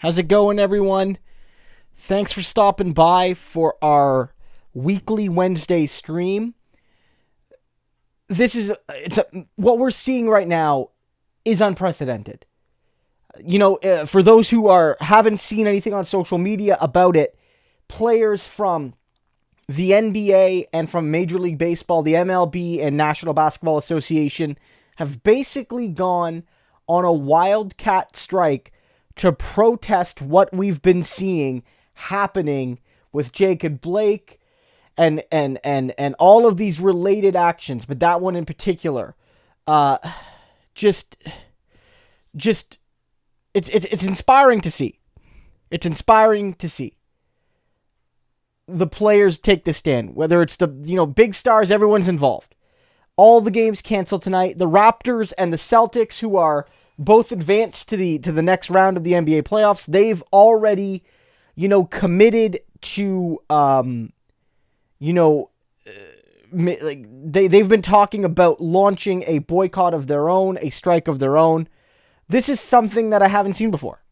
How's it going, everyone? Thanks for stopping by for our weekly Wednesday stream. What we're seeing right now is unprecedented. For those who haven't seen anything on social media about it, players from the NBA and from Major League Baseball, the MLB and National Basketball Association have basically gone on a wildcat strike to protest what we've been seeing happening with Jacob Blake and all of these related actions, but that one in particular, it's inspiring to see. It's inspiring to see the players take the stand, whether it's the big stars, everyone's involved. All the games canceled tonight. The Raptors and the Celtics, who are both advanced to the next round of the NBA playoffs, they've already, committed to, they've been talking about launching a boycott of their own, a strike of their own. This is something that I haven't seen before.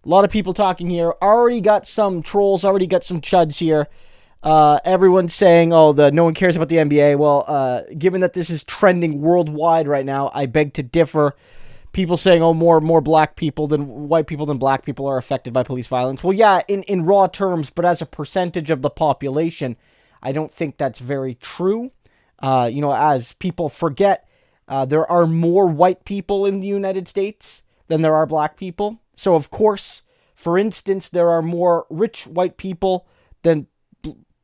A lot of people talking here. Already got some trolls, already got some chuds here. Everyone's saying, no one cares about the NBA. Well, given that this is trending worldwide right now, I beg to differ. People saying, more black people than white people than black people are affected by police violence. Well, yeah, in raw terms, but as a percentage of the population, I don't think that's very true. As people forget, there are more white people in the United States than there are black people. So, of course, for instance, there are more rich white people than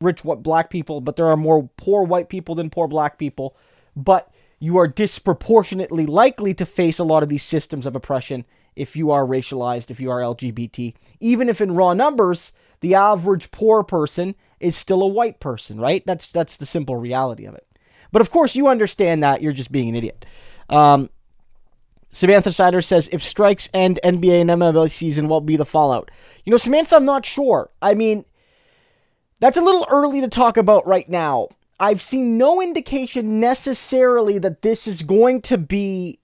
rich black people, but there are more poor white people than poor black people. But you are disproportionately likely to face a lot of these systems of oppression if you are racialized, if you are LGBT. Even if in raw numbers, the average poor person is still a white person, right? That's the simple reality of it. But of course, you understand that. You're just being an idiot. Samantha Sider says, if strikes end NBA and MLB season, what will be the fallout? Samantha, I'm not sure. I mean, that's a little early to talk about right now. I've seen no indication necessarily that this is going to be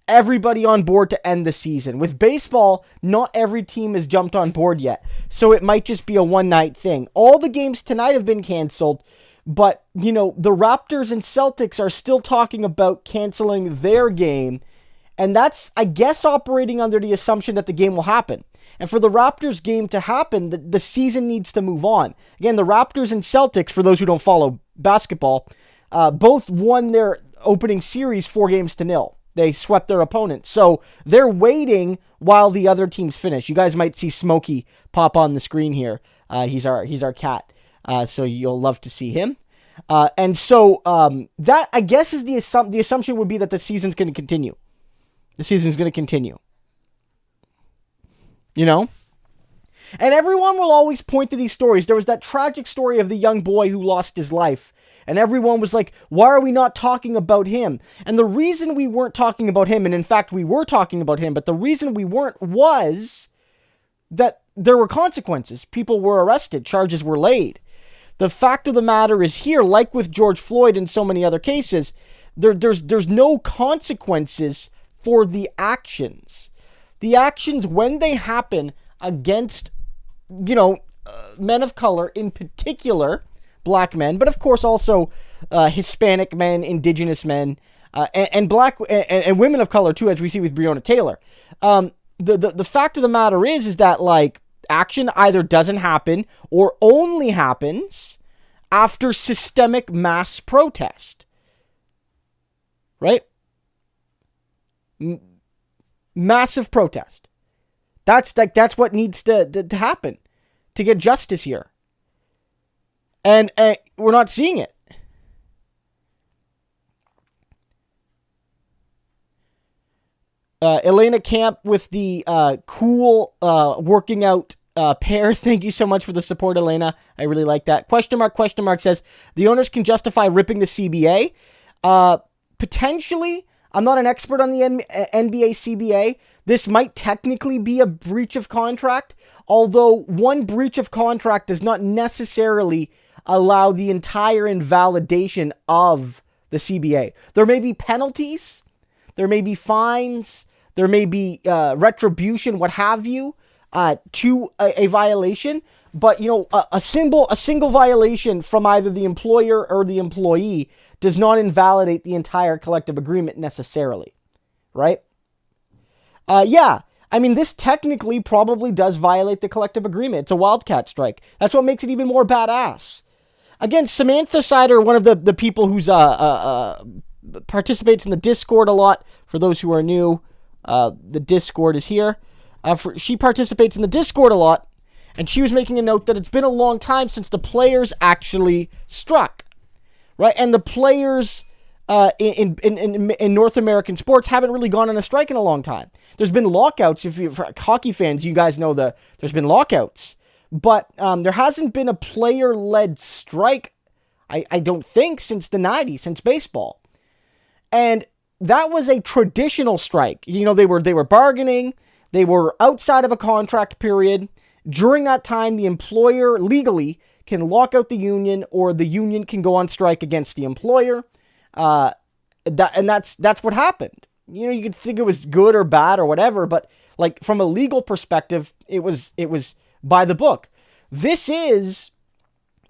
everybody on board to end the season. With baseball, not every team has jumped on board yet, so it might just be a one-night thing. All the games tonight have been canceled, but, the Raptors and Celtics are still talking about canceling their game, and that's, I guess, operating under the assumption that the game will happen. And for the Raptors game to happen, the season needs to move on. Again, the Raptors and Celtics, for those who don't follow basketball, both won their opening series 4-0. They swept their opponents. So they're waiting while the other teams finish. You guys might see Smokey pop on the screen here. He's our cat. So you'll love to see him. That, I guess, is the assumption would be that the season's going to continue. The season's going to continue. And everyone will always point to these stories. There was that tragic story of the young boy who lost his life. And everyone was like, why are we not talking about him? And the reason we weren't talking about him, and in fact we were talking about him, but the reason we weren't was that there were consequences. People were arrested. Charges were laid. The fact of the matter is here, like with George Floyd and so many other cases, there's no consequences for the actions. The actions, when they happen against, men of color, in particular, black men, but of course also Hispanic men, indigenous men, and black and women of color too, as we see with Breonna Taylor. The fact of the matter is that, like, action either doesn't happen or only happens after systemic mass protest. Right? Massive protest. That's what needs to happen to get justice here. And we're not seeing it. Elena Camp with the cool working out pair. Thank you so much for the support, Elena. I really like that. Question mark says, the owners can justify ripping the CBA. Potentially, I'm not an expert on the NBA CBA. This might technically be a breach of contract, although one breach of contract does not necessarily allow the entire invalidation of the CBA. There may be penalties, there may be fines, there may be retribution, what have you, to a violation. But, a single violation from either the employer or the employee does not invalidate the entire collective agreement necessarily, right? This technically probably does violate the collective agreement. It's a wildcat strike. That's what makes it even more badass. Again, Samantha Sider, one of the people who's participates in the Discord a lot. For those who are new, the Discord is here. She participates in the Discord a lot, and she was making a note that it's been a long time since the players actually struck, right? And the players in North American sports haven't really gone on a strike in a long time. There's been lockouts. For hockey fans, you guys know there's been lockouts, but there hasn't been a player-led strike, I don't think, since the 90s, since baseball. And that was a traditional strike. They were bargaining. They were outside of a contract period. During that time, the employer legally can lock out the union, or the union can go on strike against the employer. That's what happened. You could think it was good or bad or whatever, but like from a legal perspective, it was by the book. This is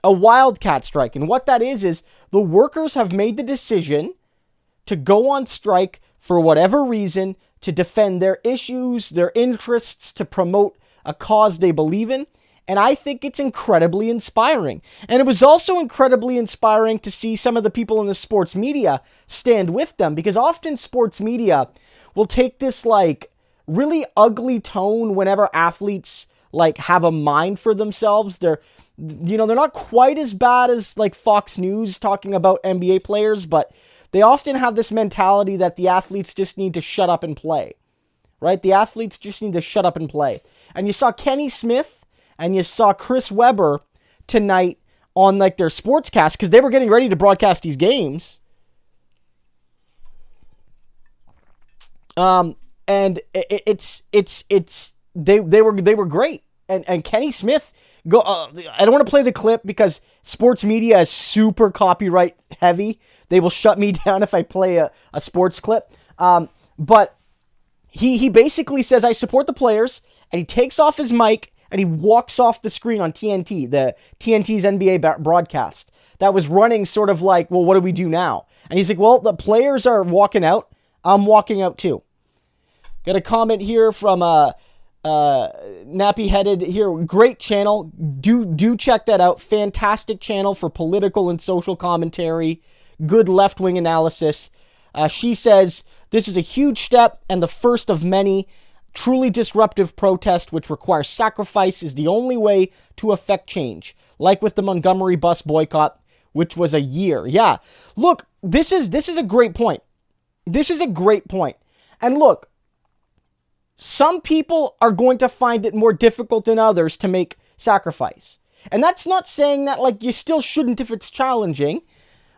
a wildcat strike, and what that is the workers have made the decision to go on strike for whatever reason, to defend their issues, their interests, to promote a cause they believe in. And I think it's incredibly inspiring. And it was also incredibly inspiring to see some of the people in the sports media stand with them, because often sports media will take this like really ugly tone whenever athletes like have a mind for themselves. They're not quite as bad as like Fox News talking about NBA players, but they often have this mentality that the athletes just need to shut up and play, right? The athletes just need to shut up and play. And you saw Kenny Smith and you saw Chris Webber tonight on like their sportscast, because they were getting ready to broadcast these games. And they were great. And Kenny Smith I don't want to play the clip because sports media is super copyright heavy. They will shut me down if I play a sports clip. But he basically says, I support the players, and he takes off his mic and he walks off the screen on TNT, the TNT's NBA broadcast that was running sort of like, well, what do we do now? And he's like, well, the players are walking out. I'm walking out too. Got a comment here from Nappy Headed here. Great channel. Do check that out. Fantastic channel for political and social commentary. Good left-wing analysis. She says, this is a huge step and the first of many. Truly disruptive protest which requires sacrifice is the only way to affect change. Like with the Montgomery bus boycott, which was a year. Yeah. Look, this is a great point. This is a great point. And look, some people are going to find it more difficult than others to make sacrifice. And that's not saying that like you still shouldn't if it's challenging.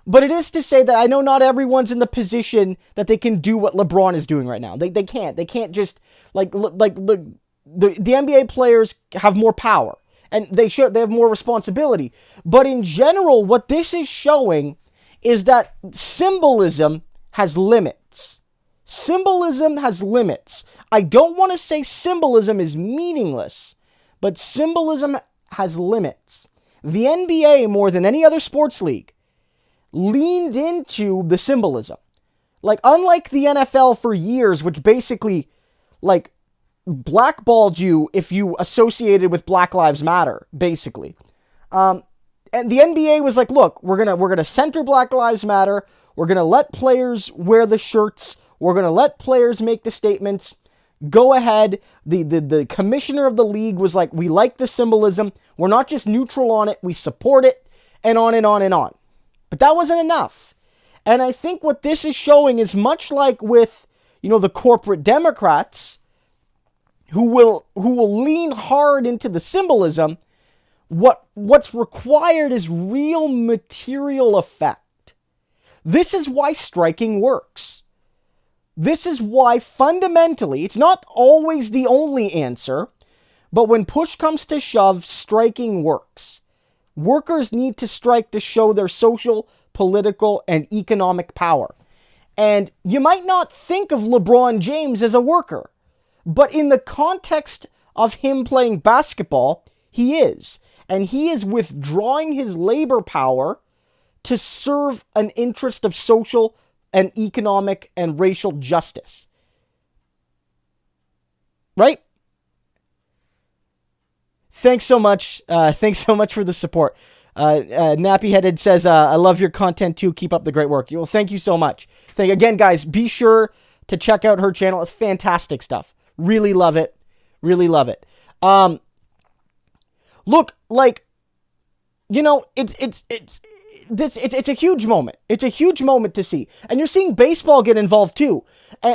But it is to say that I know not everyone's in the position that they can do what LeBron is doing right now. They can't. They can't just the NBA players have more power and they have more responsibility. But in general, what this is showing is that symbolism has limits. Symbolism has limits. I don't want to say symbolism is meaningless, but symbolism has limits. The NBA, more than any other sports league, leaned into the symbolism. Like, unlike the NFL for years, which basically, like, blackballed you if you associated with Black Lives Matter, basically. And the NBA was like, look, we're gonna center Black Lives Matter. We're gonna let players wear the shirts. We're gonna let players make the statements. Go ahead. The commissioner of the league was like, we like the symbolism. We're not just neutral on it. We support it, and on and on and on. But that wasn't enough. And I think what this is showing is much like with, the corporate Democrats who will lean hard into the symbolism. What's required is real material effect. This is why striking works. This is why fundamentally, it's not always the only answer, but when push comes to shove, striking works. Workers need to strike to show their social, political, and economic power. And you might not think of LeBron James as a worker, but in the context of him playing basketball, he is. And he is withdrawing his labor power to serve an interest of social and economic and racial justice. Right? Thanks so much. Thanks so much for the support. Nappy Headed says, I love your content too. Keep up the great work. Well, thank you so much. Again, guys, be sure to check out her channel. It's fantastic stuff. Really love it. Really love it. Look, like, you know, it's a huge moment. It's a huge moment to see. And you're seeing baseball get involved too.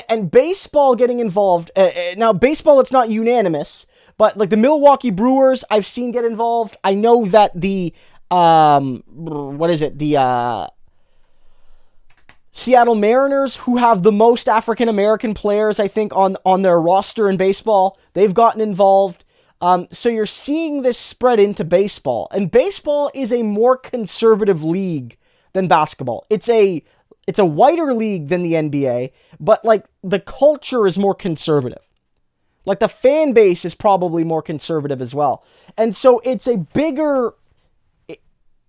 And baseball getting involved. Now, baseball, it's not unanimous. But like the Milwaukee Brewers, I've seen get involved. I know that the, the Seattle Mariners, who have the most African-American players, I think, on their roster in baseball, they've gotten involved. So you're seeing this spread into baseball. And baseball is a more conservative league than basketball. It's a whiter league than the NBA, but like the culture is more conservative. Like the fan base is probably more conservative as well. And so it's a bigger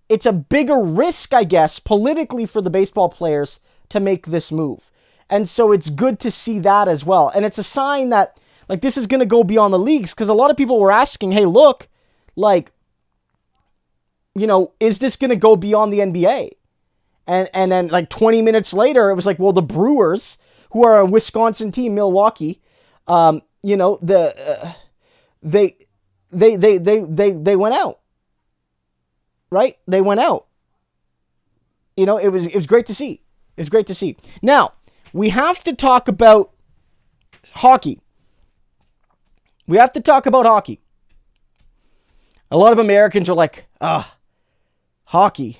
risk, I guess, politically for the baseball players to make this move. And so it's good to see that as well. And it's a sign that like this is going to go beyond the leagues, because a lot of people were asking, hey, look, like, you know, is this going to go beyond the NBA? And then like 20 minutes later, it was like, well, the Brewers, who are a Wisconsin team, Milwaukee, you know, they went out, right? They went out. You know, it was great to see. It was great to see. Now, we have to talk about hockey. We have to talk about hockey. A lot of Americans are like, hockey.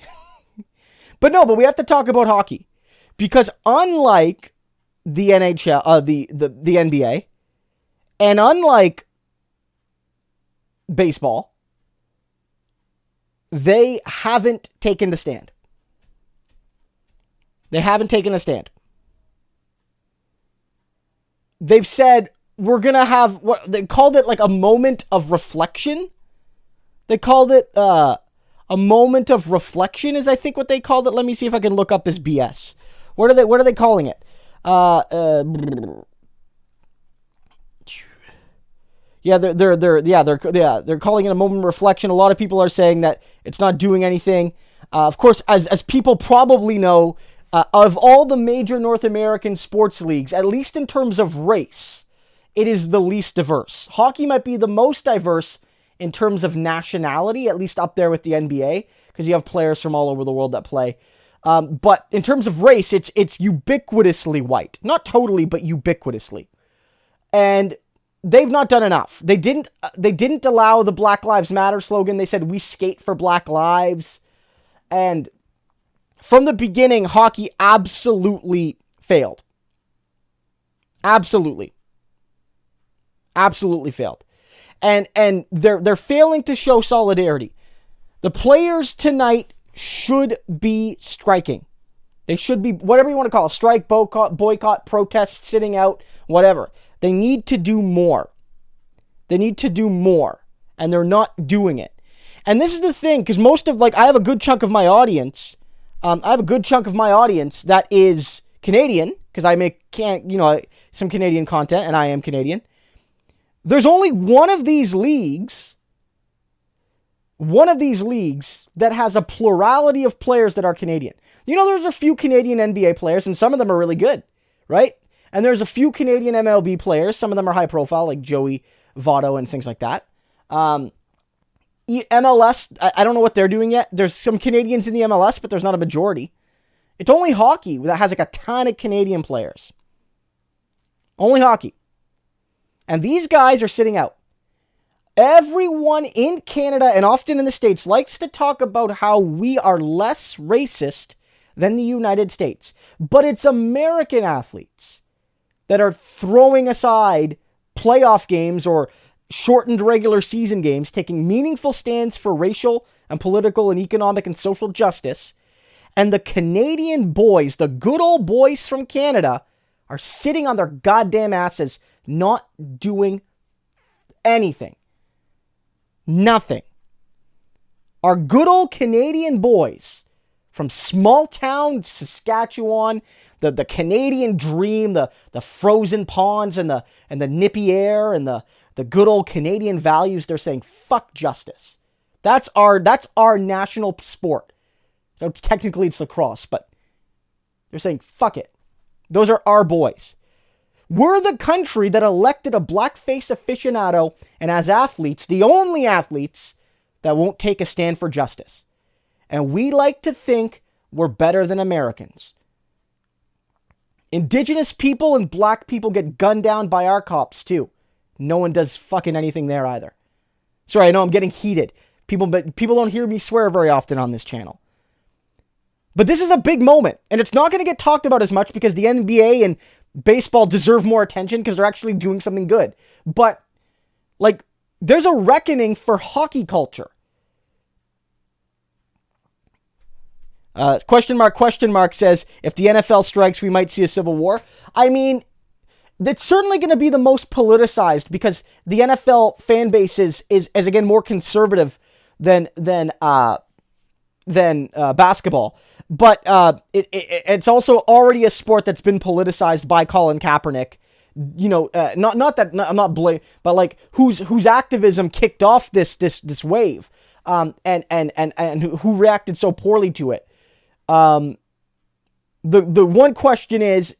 But we have to talk about hockey. Because unlike the NHL, the NBA, and unlike baseball, they haven't taken a stand. They haven't taken a stand. They've said, we're going to have, what they called it, like a moment of reflection. They called it a moment of reflection is I think what they called it. Let me see if I can look up this BS. What are they calling it? Yeah, they're calling it a moment of reflection. A lot of people are saying that it's not doing anything. Of course, as people probably know, of all the major North American sports leagues, at least in terms of race, it is the least diverse. Hockey might be the most diverse in terms of nationality, at least up there with the NBA, because you have players from all over the world that play. But in terms of race, it's ubiquitously white. Not totally, but ubiquitously. And they've not done enough. They didn't allow the Black Lives Matter slogan. They said, we skate for Black Lives. And from the beginning, hockey absolutely failed. Absolutely failed. And they're failing to show solidarity. The players tonight should be striking. They should be, whatever you want to call it, strike, boycott, protest, sitting out, whatever. They need to do more. They need to do more. And they're not doing it. And this is the thing, because I have a good chunk of my audience. That is Canadian, because I make some Canadian content, and I am Canadian. There's only one of these leagues that has a plurality of players that are Canadian. You know, there's a few Canadian NBA players, and some of them are really good, right? And there's a few Canadian MLB players. Some of them are high profile, like Joey Votto and things like that. MLS, I don't know what they're doing yet. There's some Canadians in the MLS, but there's not a majority. It's only hockey that has like a ton of Canadian players. Only hockey. And these guys are sitting out. Everyone in Canada and often in the States likes to talk about how we are less racist than the United States. But it's American athletes that are throwing aside playoff games or shortened regular season games, taking meaningful stands for racial and political and economic and social justice, And the Canadian boys, the good old boys from Canada, are sitting on their goddamn asses, not doing anything. Nothing. Our good old Canadian boys from small town Saskatchewan, the Canadian dream, the frozen ponds and the nippy air and the good old Canadian values, they're saying fuck justice. That's our national sport. So technically it's lacrosse, but they're saying fuck it. Those are our boys. We're the country that elected a blackface aficionado and as athletes, the only athletes that won't take a stand for justice. And we like to think we're better than Americans. Indigenous people and black people get gunned down by our cops too. No one does fucking anything there either. Sorry, I know I'm getting heated. People don't hear me swear very often on this channel. But this is a big moment, and it's not going to get talked about as much because the NBA and baseball deserve more attention because they're actually doing something good. But, there's a reckoning for hockey culture. Question mark says, if the NFL strikes, we might see a civil war. I mean, it's certainly going to be the most politicized because the NFL fan base is again more conservative than basketball. But it's also already a sport that's been politicized by Colin Kaepernick. Not that I'm not blame, but whose activism kicked off this wave, and who reacted so poorly to it. The one question is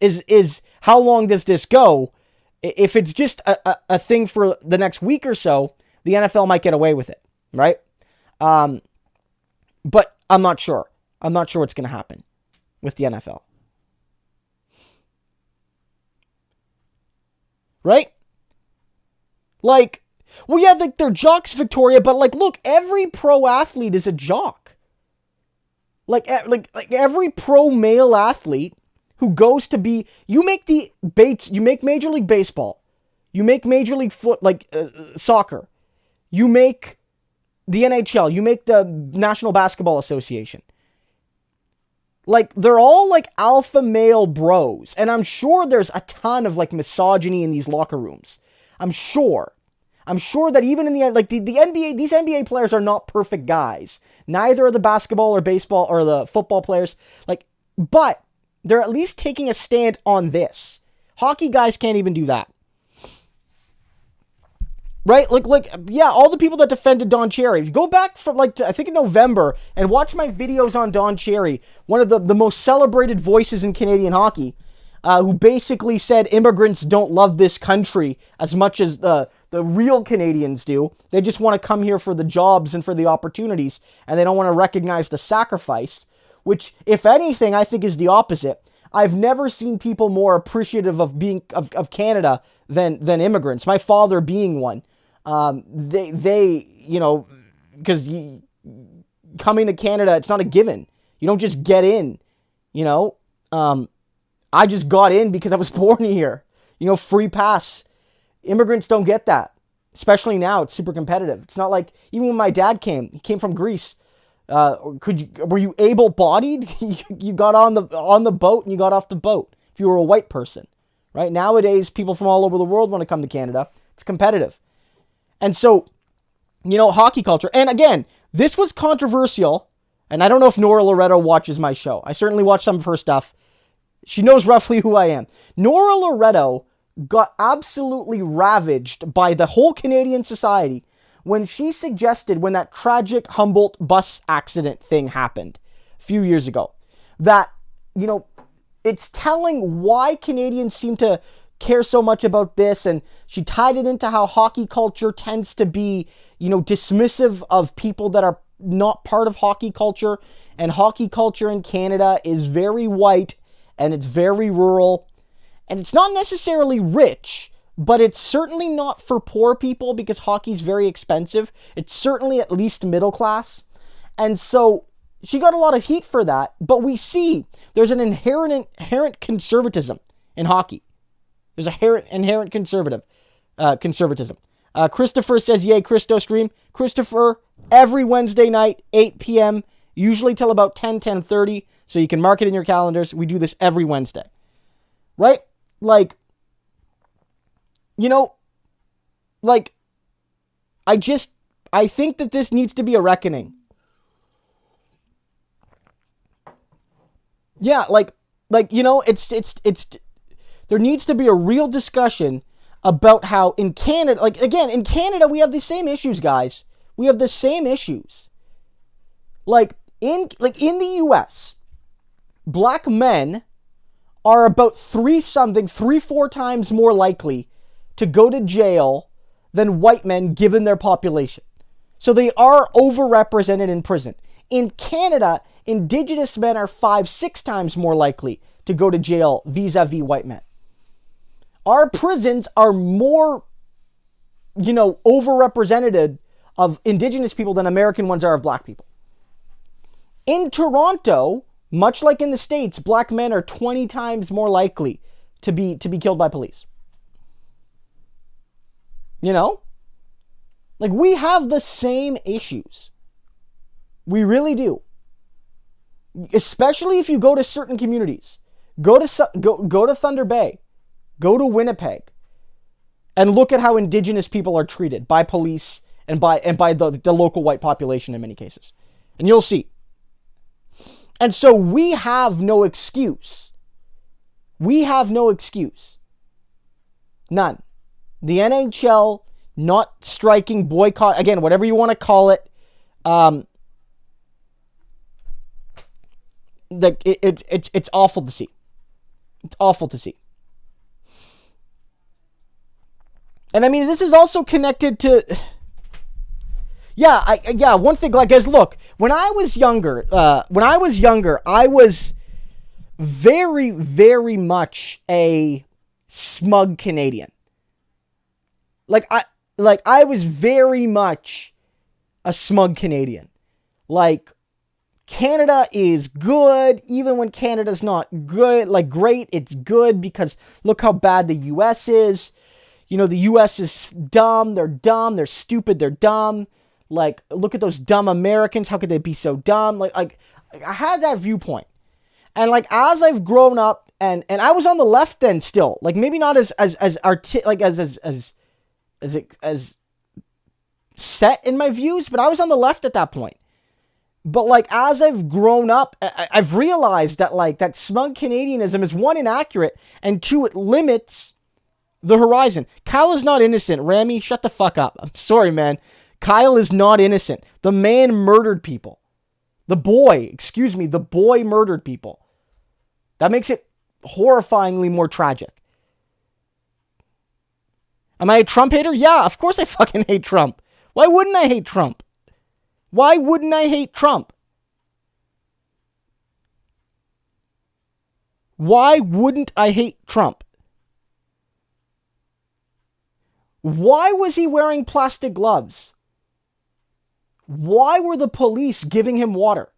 how long does this go? If it's just a thing for the next week or so, the NFL might get away with it, right? But I'm not sure. I'm not sure what's going to happen with the NFL. Right? They're jocks, Victoria, but look, every pro athlete is a jock. Every pro male athlete who goes to be, you make Major League Baseball, you make Major League soccer, you make the NHL, you make the National Basketball Association. They're all alpha male bros, and I'm sure there's a ton of misogyny in these locker rooms. I'm sure that even in the NBA, these NBA players are not perfect guys. Neither are the basketball or baseball or the football players. But they're at least taking a stand on this. Hockey guys can't even do that. Right? All the people that defended Don Cherry. If you go back from I think in November and watch my videos on Don Cherry, one of the most celebrated voices in Canadian hockey, who basically said immigrants don't love this country as much as the real Canadians do. They just want to come here for the jobs and for the opportunities, and they don't want to recognize the sacrifice, which, if anything, I think is the opposite. I've never seen people more appreciative of being of Canada than immigrants. My father being one. They because coming to Canada, it's not a given. You don't just get in, I just got in because I was born here, free pass. Immigrants don't get that, especially now. It's super competitive. It's not even when my dad came, he came from Greece. Were you able-bodied? You got on the boat and you got off the boat if you were a white person, right? Nowadays, people from all over the world want to come to Canada. It's competitive. And so, hockey culture. And again, this was controversial. And I don't know if Nora Loretto watches my show. I certainly watch some of her stuff. She knows roughly who I am. Nora Loretto got absolutely ravaged by the whole Canadian society when she suggested, when that tragic Humboldt bus accident thing happened a few years ago, that, it's telling why Canadians seem to care so much about this, and she tied it into how hockey culture tends to be, dismissive of people that are not part of hockey culture, and hockey culture in Canada is very white, and it's very rural, and it's not necessarily rich, but it's certainly not for poor people because hockey's very expensive. It's certainly at least middle class, and so she got a lot of heat for that, but we see there's an inherent conservatism in hockey. There's a inherent conservatism. Christopher says, yay, Christo stream. Christopher, every Wednesday night, 8 p.m., usually till about 10:30. So you can mark it in your calendars. We do this every Wednesday. Right? Like, you know, like, I think that this needs to be a reckoning. Yeah, like, you know, it's, there needs to be a real discussion about how in Canada, like, again, in Canada, we have the same issues, guys. We have the same issues. Like, in the U.S., black men are about 3-4 times more likely to go to jail than white men given their population. So they are overrepresented in prison. In Canada, Indigenous men are 5-6 times more likely to go to jail vis-a-vis white men. Our prisons are more, you know, overrepresented of Indigenous people than American ones are of black people. In Toronto, much like in the States, black men are 20 times more likely to be killed by police. You know? Like, we have the same issues. We really do. Especially if you go to certain communities. Go to Thunder Bay. Go to Winnipeg. And look at how Indigenous people are treated by police and by the local white population in many cases. And you'll see. And so we have no excuse. We have no excuse. None. The NHL not striking, boycott, again, whatever you want to call it, it's awful to see. It's awful to see. And I mean, this is also connected to, one thing, like, guys, look, when I was younger, I was very, very much a smug Canadian. I was very much a smug Canadian. Like, Canada is good, even when Canada's not good, like, great, it's good because look how bad the U.S. is. You know, the U.S. is dumb, they're stupid, they're dumb. Like, look at those dumb Americans, how could they be so dumb? Like I had that viewpoint. And, like, as I've grown up, and I was on the left then still, like, maybe not as set in my views, but I was on the left at that point. But, like, as I've grown up, I've realized that, like, that smug Canadianism is, one, inaccurate, and two, it limits the horizon. Kyle is not innocent. Rami, shut the fuck up. I'm sorry, man. Kyle is not innocent. The man murdered people. The boy murdered people. That makes it horrifyingly more tragic. Am I a Trump hater? Yeah, of course I fucking hate Trump. Why wouldn't I hate Trump? Why wouldn't I hate Trump? Why wouldn't I hate Trump? Why was he wearing plastic gloves? Why were the police giving him water?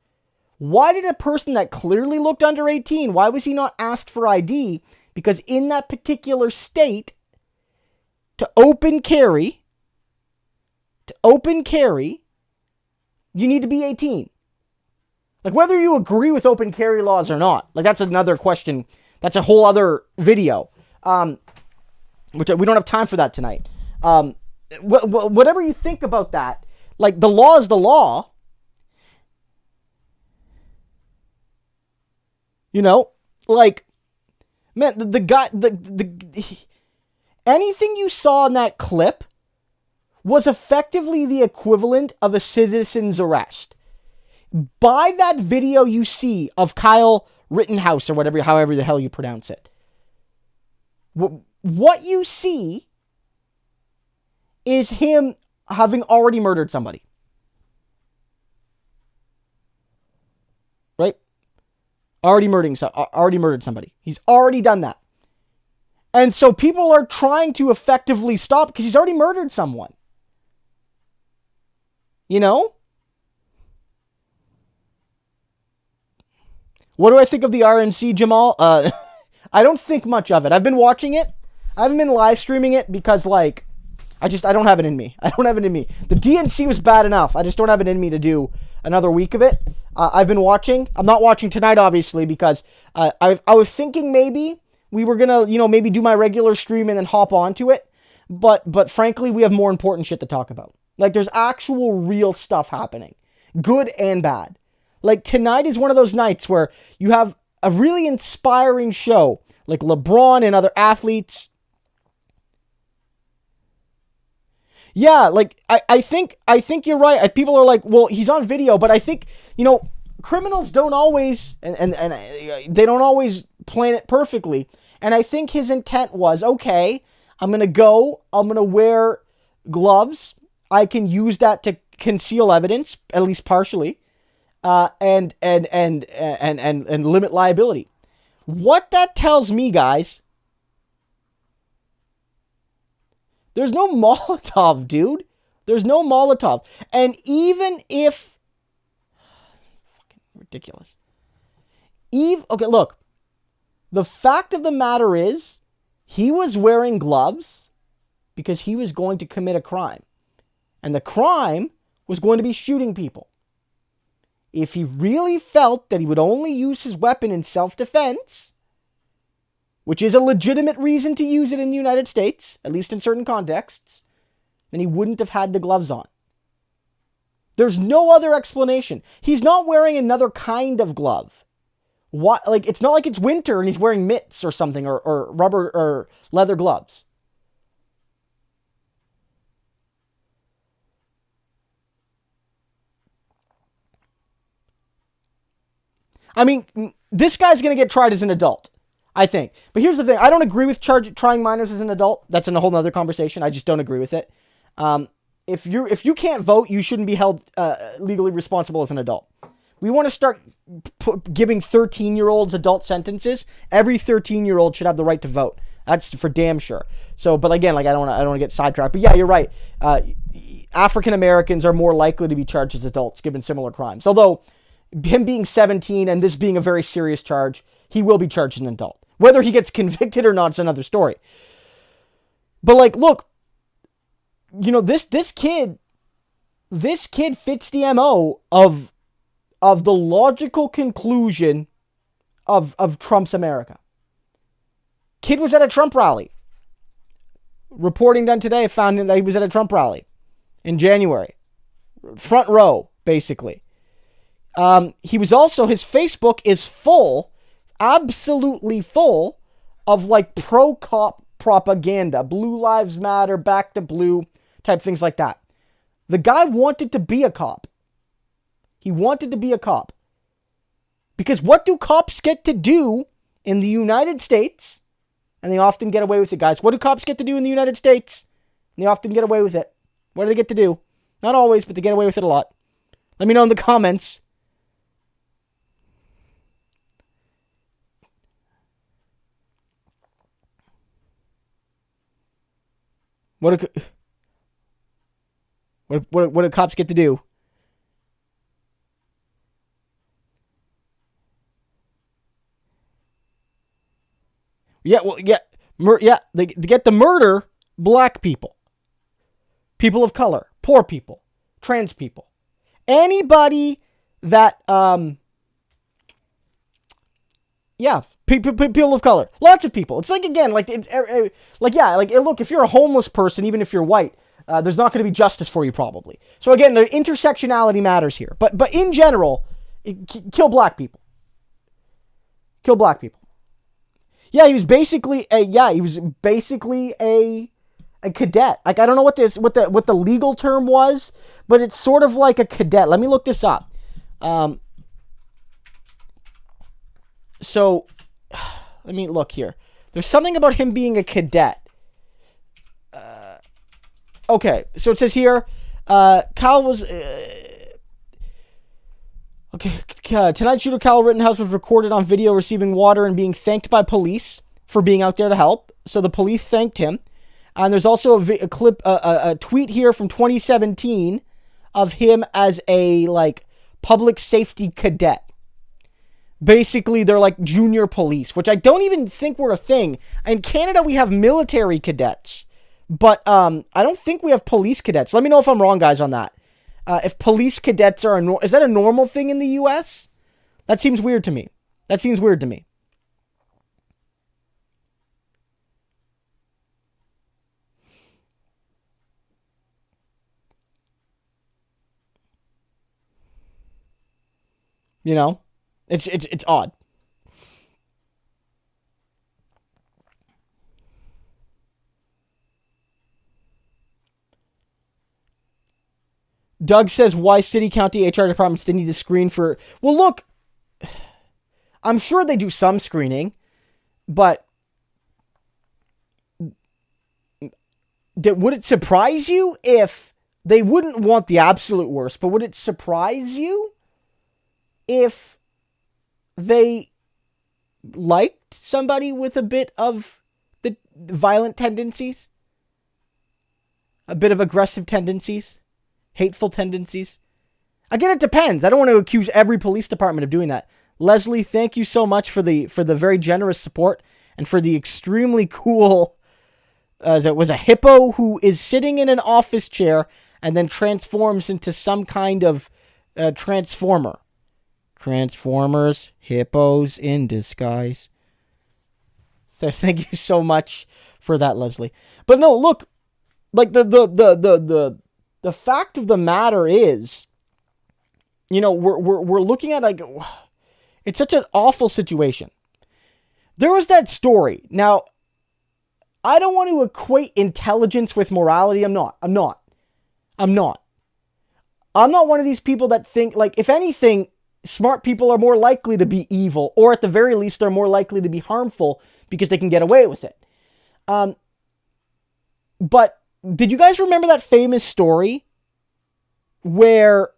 Why did a person that clearly looked under 18, why was he not asked for ID? Because in that particular state, to open carry, you need to be 18. Like, whether you agree with open carry laws or not, like, that's another question. That's a whole other video, which we don't have time for that tonight. Whatever you think about that, like, the law is the law. You know, like, man, the guy, anything you saw in that clip was effectively the equivalent of a citizen's arrest. By that video you see of Kyle Rittenhouse, or whatever, however the hell you pronounce it, what you see is him having already murdered somebody. Right? Already murdered somebody. He's already done that. And so people are trying to effectively stop because he's already murdered someone. You know? What do I think of the RNC, Jamal? I don't think much of it. I've been watching it. I haven't been live streaming it because, I don't have it in me. The DNC was bad enough. I just don't have it in me to do another week of it. I've been watching. I'm not watching tonight, obviously, because I was thinking maybe we were going to, maybe do my regular stream and then hop onto it. But frankly, we have more important shit to talk about. Like, there's actual real stuff happening. Good and bad. Like, tonight is one of those nights where you have a really inspiring show. Like LeBron and other athletes. Yeah, like, I think you're right. People are like, well, he's on video, but I think, criminals don't always, and they don't always plan it perfectly. And I think his intent was, okay, I'm going to wear gloves. I can use that to conceal evidence, at least partially, and limit liability. What that tells me, guys, there's no Molotov, dude. There's no Molotov. And even if... Fucking ridiculous. Okay, look. The fact of the matter is, he was wearing gloves because he was going to commit a crime. And the crime was going to be shooting people. If he really felt that he would only use his weapon in self-defense, which is a legitimate reason to use it in the United States, at least in certain contexts, then he wouldn't have had the gloves on. There's no other explanation. He's not wearing another kind of glove. What? Like, it's not like it's winter and he's wearing mitts or something, or rubber or leather gloves. I mean, this guy's going to get tried as an adult, I think. But here's the thing. I don't agree with trying minors as an adult. That's in a whole nother conversation. I just don't agree with it. If you can't vote, you shouldn't be held legally responsible as an adult. We want to start giving 13-year-olds adult sentences. Every 13-year-old should have the right to vote. That's for damn sure. So, but again, like, I don't want to get sidetracked. But yeah, you're right. African Americans are more likely to be charged as adults given similar crimes. Although him being 17 and this being a very serious charge, he will be charged as an adult. Whether he gets convicted or not is another story. But like, look, this kid fits the MO of the logical conclusion of Trump's America. Kid was at a Trump rally. Reporting done today, I found that he was at a Trump rally in January. Front row, basically. He was also, his Facebook is full, absolutely full, of like pro-cop propaganda. Blue Lives Matter, back to blue, type things like that. The guy wanted to be a cop. He wanted to be a cop. Because what do cops get to do in the United States? And they often get away with it, guys. What do cops get to do in the United States? And they often get away with it. What do they get to do? Not always, but they get away with it a lot. Let me know in the comments. What do cops get to do? Yeah, well, yeah, they get to murder black people, people of color, poor people, trans people, anybody that, people of color, lots of people. It's like, again, like, look, if you're a homeless person, even if you're white, there's not going to be justice for you probably. So again, the intersectionality matters here, but in general, kill black people. Kill black people. Yeah, he was basically a cadet. Like, I don't know what the legal term was, but it's sort of like a cadet. Let me look this up. So let me look here. There's something about him being a cadet. Okay, so it says here, Kyle was... tonight's shooter Kyle Rittenhouse was recorded on video receiving water and being thanked by police for being out there to help. So the police thanked him. And there's also a tweet here from 2017 of him as a, like, public safety cadet. Basically, they're like junior police, which I don't even think were a thing. In Canada, we have military cadets, but I don't think we have police cadets. Let me know if I'm wrong, guys, on that. If police cadets are is that a normal thing in the U.S.? That seems weird to me. You know, it's odd. Doug says, why city, county HR departments didn't need to screen for... Well, look, I'm sure they do some screening, but would it surprise you if they wouldn't want the absolute worst, but would it surprise you if they liked somebody with a bit of the violent tendencies? A bit of aggressive tendencies? Hateful tendencies? Again, it depends. I don't want to accuse every police department of doing that. Leslie, thank you so much for the very generous support and for the extremely cool... it was a hippo who is sitting in an office chair and then transforms into some kind of transformer. Transformers, hippos in disguise. Thank you so much for that, Leslie. But no, look, like the fact of the matter is, you know, we're looking at like, it's such an awful situation. There was that story. Now, I don't want to equate intelligence with morality. I'm not one of these people that think, like, if anything, smart people are more likely to be evil, or at the very least, they're more likely to be harmful because they can get away with it. But did you guys remember that famous story where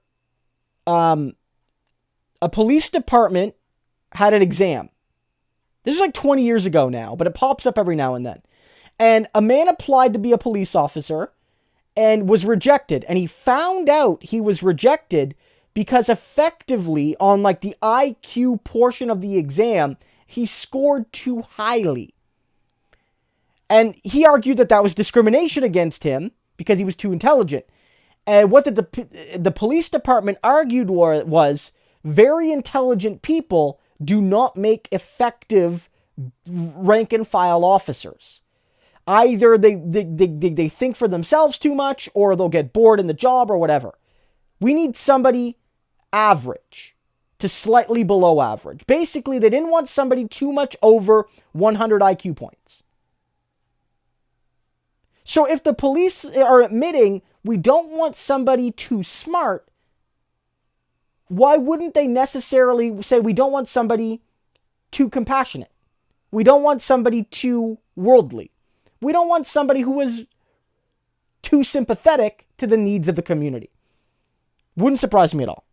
a police department had an exam? This is like 20 years ago now, but it pops up every now and then. And a man applied to be a police officer and was rejected. And he found out he was rejected because effectively on like the IQ portion of the exam, he scored too highly. And he argued that that was discrimination against him because he was too intelligent. And what the police department argued was very intelligent people do not make effective rank and file officers. Either they think for themselves too much, or they'll get bored in the job, or whatever. We need somebody average to slightly below average. Basically, they didn't want somebody too much over 100 IQ points. So if the police are admitting we don't want somebody too smart, why wouldn't they necessarily say we don't want somebody too compassionate? We don't want somebody too worldly. We don't want somebody who is too sympathetic to the needs of the community. Wouldn't surprise me at all.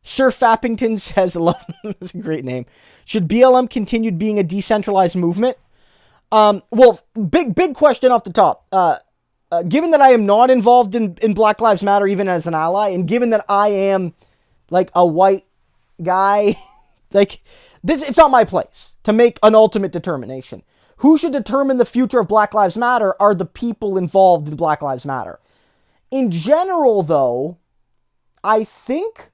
Sir Fappington says, that's a great name. Should BLM continue being a decentralized movement? Well, big question off the top. Given that I am not involved in Black Lives Matter, even as an ally, and given that I am like a white guy, like this, it's not my place to make an ultimate determination. Who should determine the future of Black Lives Matter are the people involved in Black Lives Matter. In general, though, I think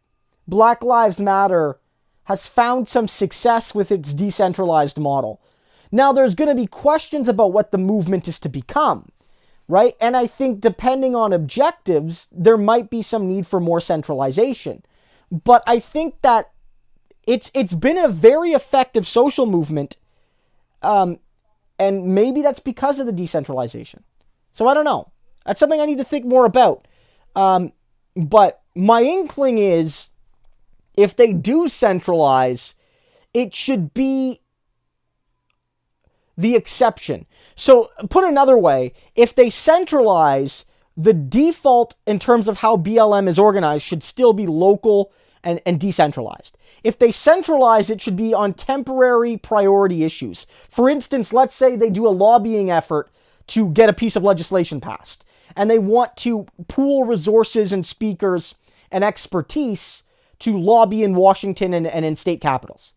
Black Lives Matter has found some success with its decentralized model. Now, there's going to be questions about what the movement is to become, right? And I think depending on objectives, there might be some need for more centralization. But I think that it's been a very effective social movement, and maybe that's because of the decentralization. So I don't know. That's something I need to think more about. But my inkling is, if they do centralize, it should be the exception. So, put another way, if they centralize, the default in terms of how BLM is organized should still be local and decentralized. If they centralize, it should be on temporary priority issues. For instance, let's say they do a lobbying effort to get a piece of legislation passed, and they want to pool resources and speakers and expertise to lobby in Washington and in state capitals.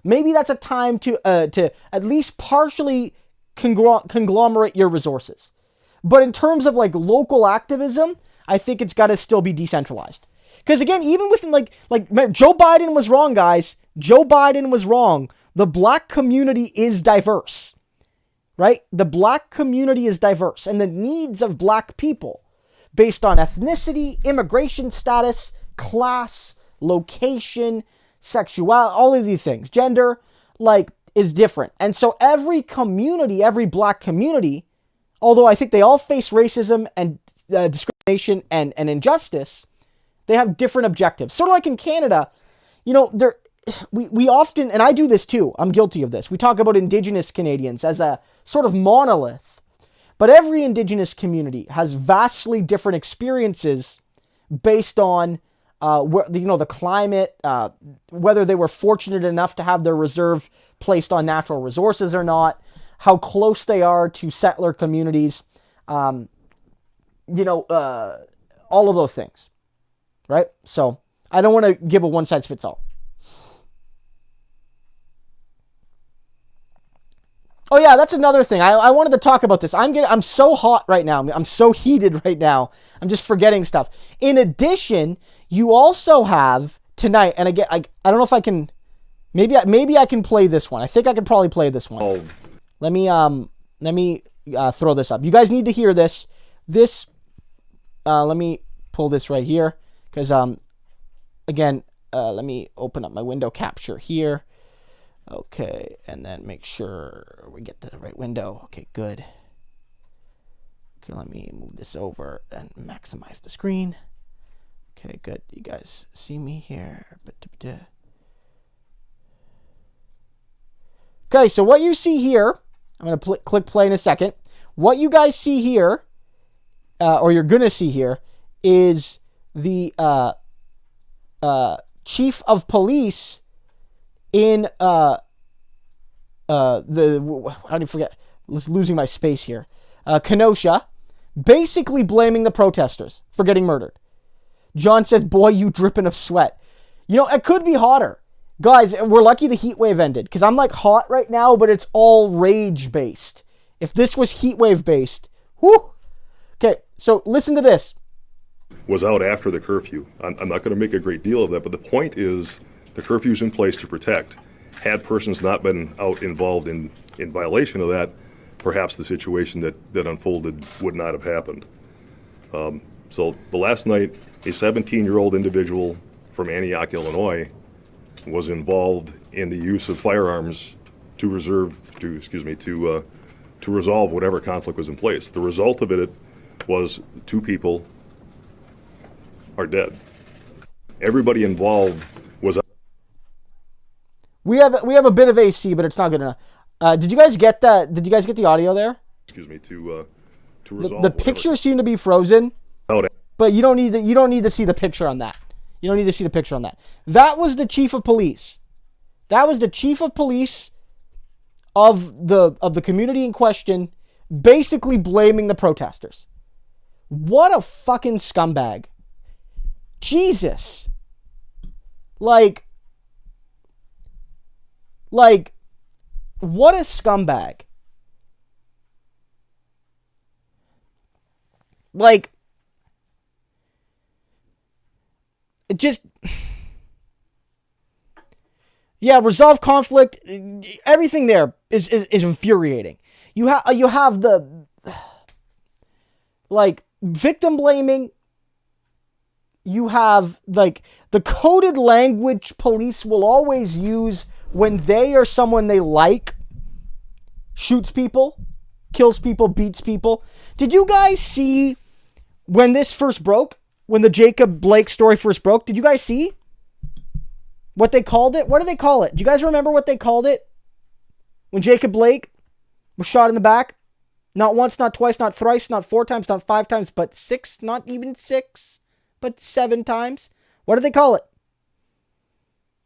Maybe that's a time to at least partially conglomerate your resources. But in terms of like local activism, I think it's got to still be decentralized. Because again, even within like Joe Biden was wrong, guys. Joe Biden was wrong. The black community is diverse, right? The black community is diverse, and the needs of black people based on ethnicity, immigration status, class, location, sexuality, all of these things, gender, like, is different. And so every community, every black community, although I think they all face racism and discrimination and injustice, they have different objectives. Sort of like in Canada, you know, we often, and I do this too, I'm guilty of this, we talk about Indigenous Canadians as a sort of monolith, but every Indigenous community has vastly different experiences based on the climate, whether they were fortunate enough to have their reserve placed on natural resources or not, how close they are to settler communities, all of those things, right? So I don't want to give a one-size-fits-all. Oh yeah, that's another thing. I wanted to talk about this. I'm so hot right now. I'm so heated right now. I'm just forgetting stuff. In addition, you also have tonight, and again, I don't know if I can. Maybe I can play this one. I think I can probably play this one. Oh. Let me throw this up. You guys need to hear this. Let me pull this right here because again, let me open up my window capture here. Okay, and then make sure we get the right window. Okay, good. Okay, let me move this over and maximize the screen. Okay, good. You guys see me here. Okay, so what you see here, I'm going to click play in a second. What you guys see here, or you're going to see here, is the chief of police in how do you forget? Losing my space here. Kenosha, basically blaming the protesters for getting murdered. John says, "Boy, you dripping of sweat." You know, it could be hotter. Guys, we're lucky the heat wave ended because I'm like hot right now, but it's all rage based. If this was heat wave based, whoo. Okay, so listen to this. Was out after the curfew. I'm not going to make a great deal of that, but the point is the curfew's in place to protect. Had persons not been out involved in violation of that, perhaps the situation that unfolded would not have happened. So the last night, a 17-year-old individual from Antioch, Illinois, was involved in the use of firearms to resolve whatever conflict was in place. The result of it was 2 people are dead. Everybody involved was. We have a bit of AC, but it's not good enough. Did you guys get that? Did you guys get the audio there? To resolve. The picture seemed to be frozen, but you don't need to see the picture on that. You don't need to see the picture on that. That was the chief of police. That was the chief of police of the community in question, basically blaming the protesters. What a fucking scumbag. Jesus. Like, what a scumbag. Like, it just, yeah, resolve conflict. Everything there is infuriating. You have the, like, victim blaming. You have, like, the coded language police will always use when they or someone they like shoots people, kills people, beats people. Did you guys see when this first broke? When the Jacob Blake story first broke? Did you guys see what they called it? What do they call it? Do you guys remember what they called it? When Jacob Blake was shot in the back? Not once, not twice, not thrice, not 4 times, not 5 times, but 6, not even 6, but 7 times. What did they call it?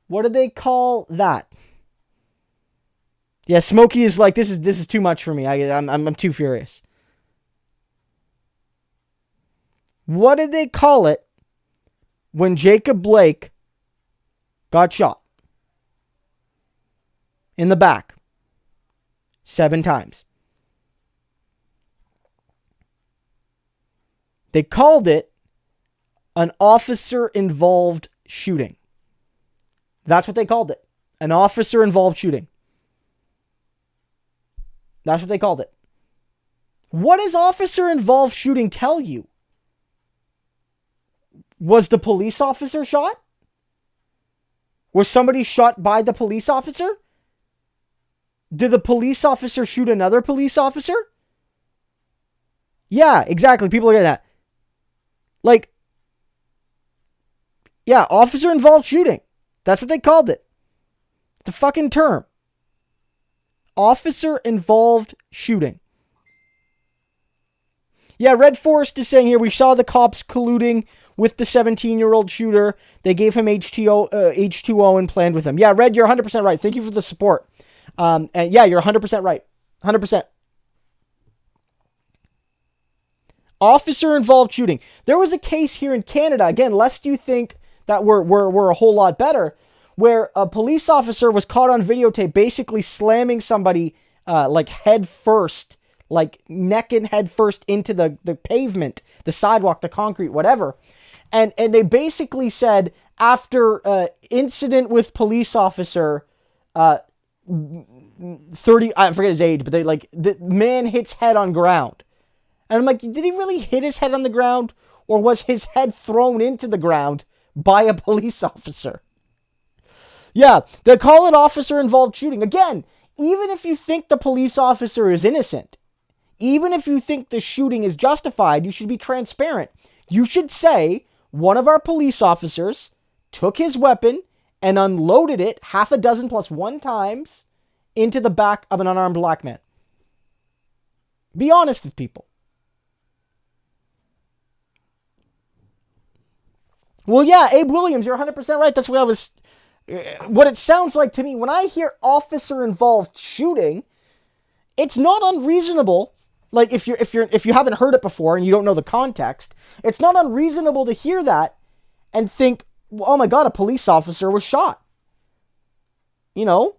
What did they call that? Yeah, Smokey is like, this is too much for me. I'm too furious. What did they call it when Jacob Blake got shot in the back 7 times? They called it An officer-involved shooting. That's what they called it. An officer-involved shooting. That's what they called it. What does officer-involved shooting tell you? Was the police officer shot? Was somebody shot by the police officer? Did the police officer shoot another police officer? Yeah, exactly. People look at that. Like, yeah, officer-involved shooting. That's what they called it. The fucking term. Officer-involved shooting. Yeah, Red Forest is saying here, we saw the cops colluding with the 17-year-old shooter. They gave him H2O and planned with him. Yeah, Red, you're 100% right. Thank you for the support. And yeah, you're 100% right. 100%. Officer-involved shooting. There was a case here in Canada, again, lest you think that we're a whole lot better, where a police officer was caught on videotape basically slamming somebody like head first, like neck and head first into the pavement, the sidewalk, the concrete, whatever. And they basically said, after incident with police officer 30, I forget his age, but they like, the man hits head on ground. And I'm like, did he really hit his head on the ground? Or was his head thrown into the ground by a police officer? Yeah, they call it officer-involved shooting. Again, even if you think the police officer is innocent, even if you think the shooting is justified, you should be transparent. You should say, one of our police officers took his weapon and unloaded it 6 plus 1 times into the back of an unarmed black man. Be honest with people. Well, yeah, Abe Williams, you're 100% right. That's what I was... What it sounds like to me, when I hear officer-involved shooting, it's not unreasonable. Like, if you haven't heard it before and you don't know the context, it's not unreasonable to hear that and think, oh my God, a police officer was shot. You know?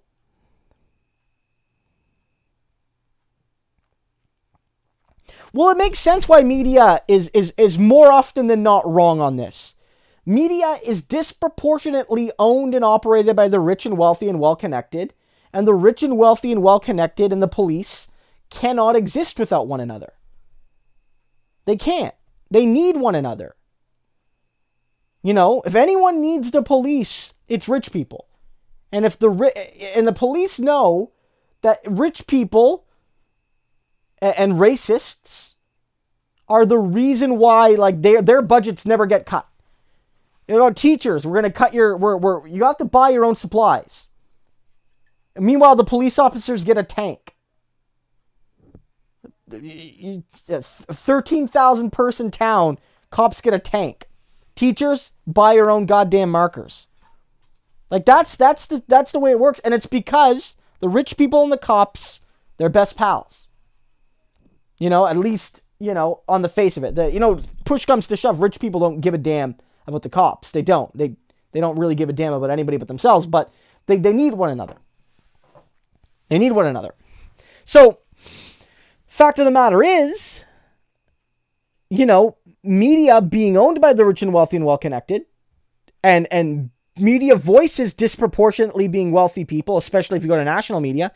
Well, it makes sense why media is more often than not wrong on this. Media is disproportionately owned and operated by the rich and wealthy and well-connected, and the rich and wealthy and well-connected and the police cannot exist without one another. They can't. They need one another. You know, if anyone needs the police, it's rich people. And if the police know that rich people and racists are the reason why, like, their budgets never get cut. You know, teachers, we're going to cut you have to buy your own supplies. And meanwhile, the police officers get a tank. 13,000 person town, cops get a tank. Teachers, buy your own goddamn markers. Like, that's the way it works. And it's because the rich people and the cops, they're best pals. You know, at least, you know, on the face of it. Push comes to shove, rich people don't give a damn about the cops. They don't. They don't really give a damn about anybody but themselves, but they need one another. They need one another. So, fact of the matter is, you know, media being owned by the rich and wealthy and well-connected, and media voices disproportionately being wealthy people, especially if you go to national media,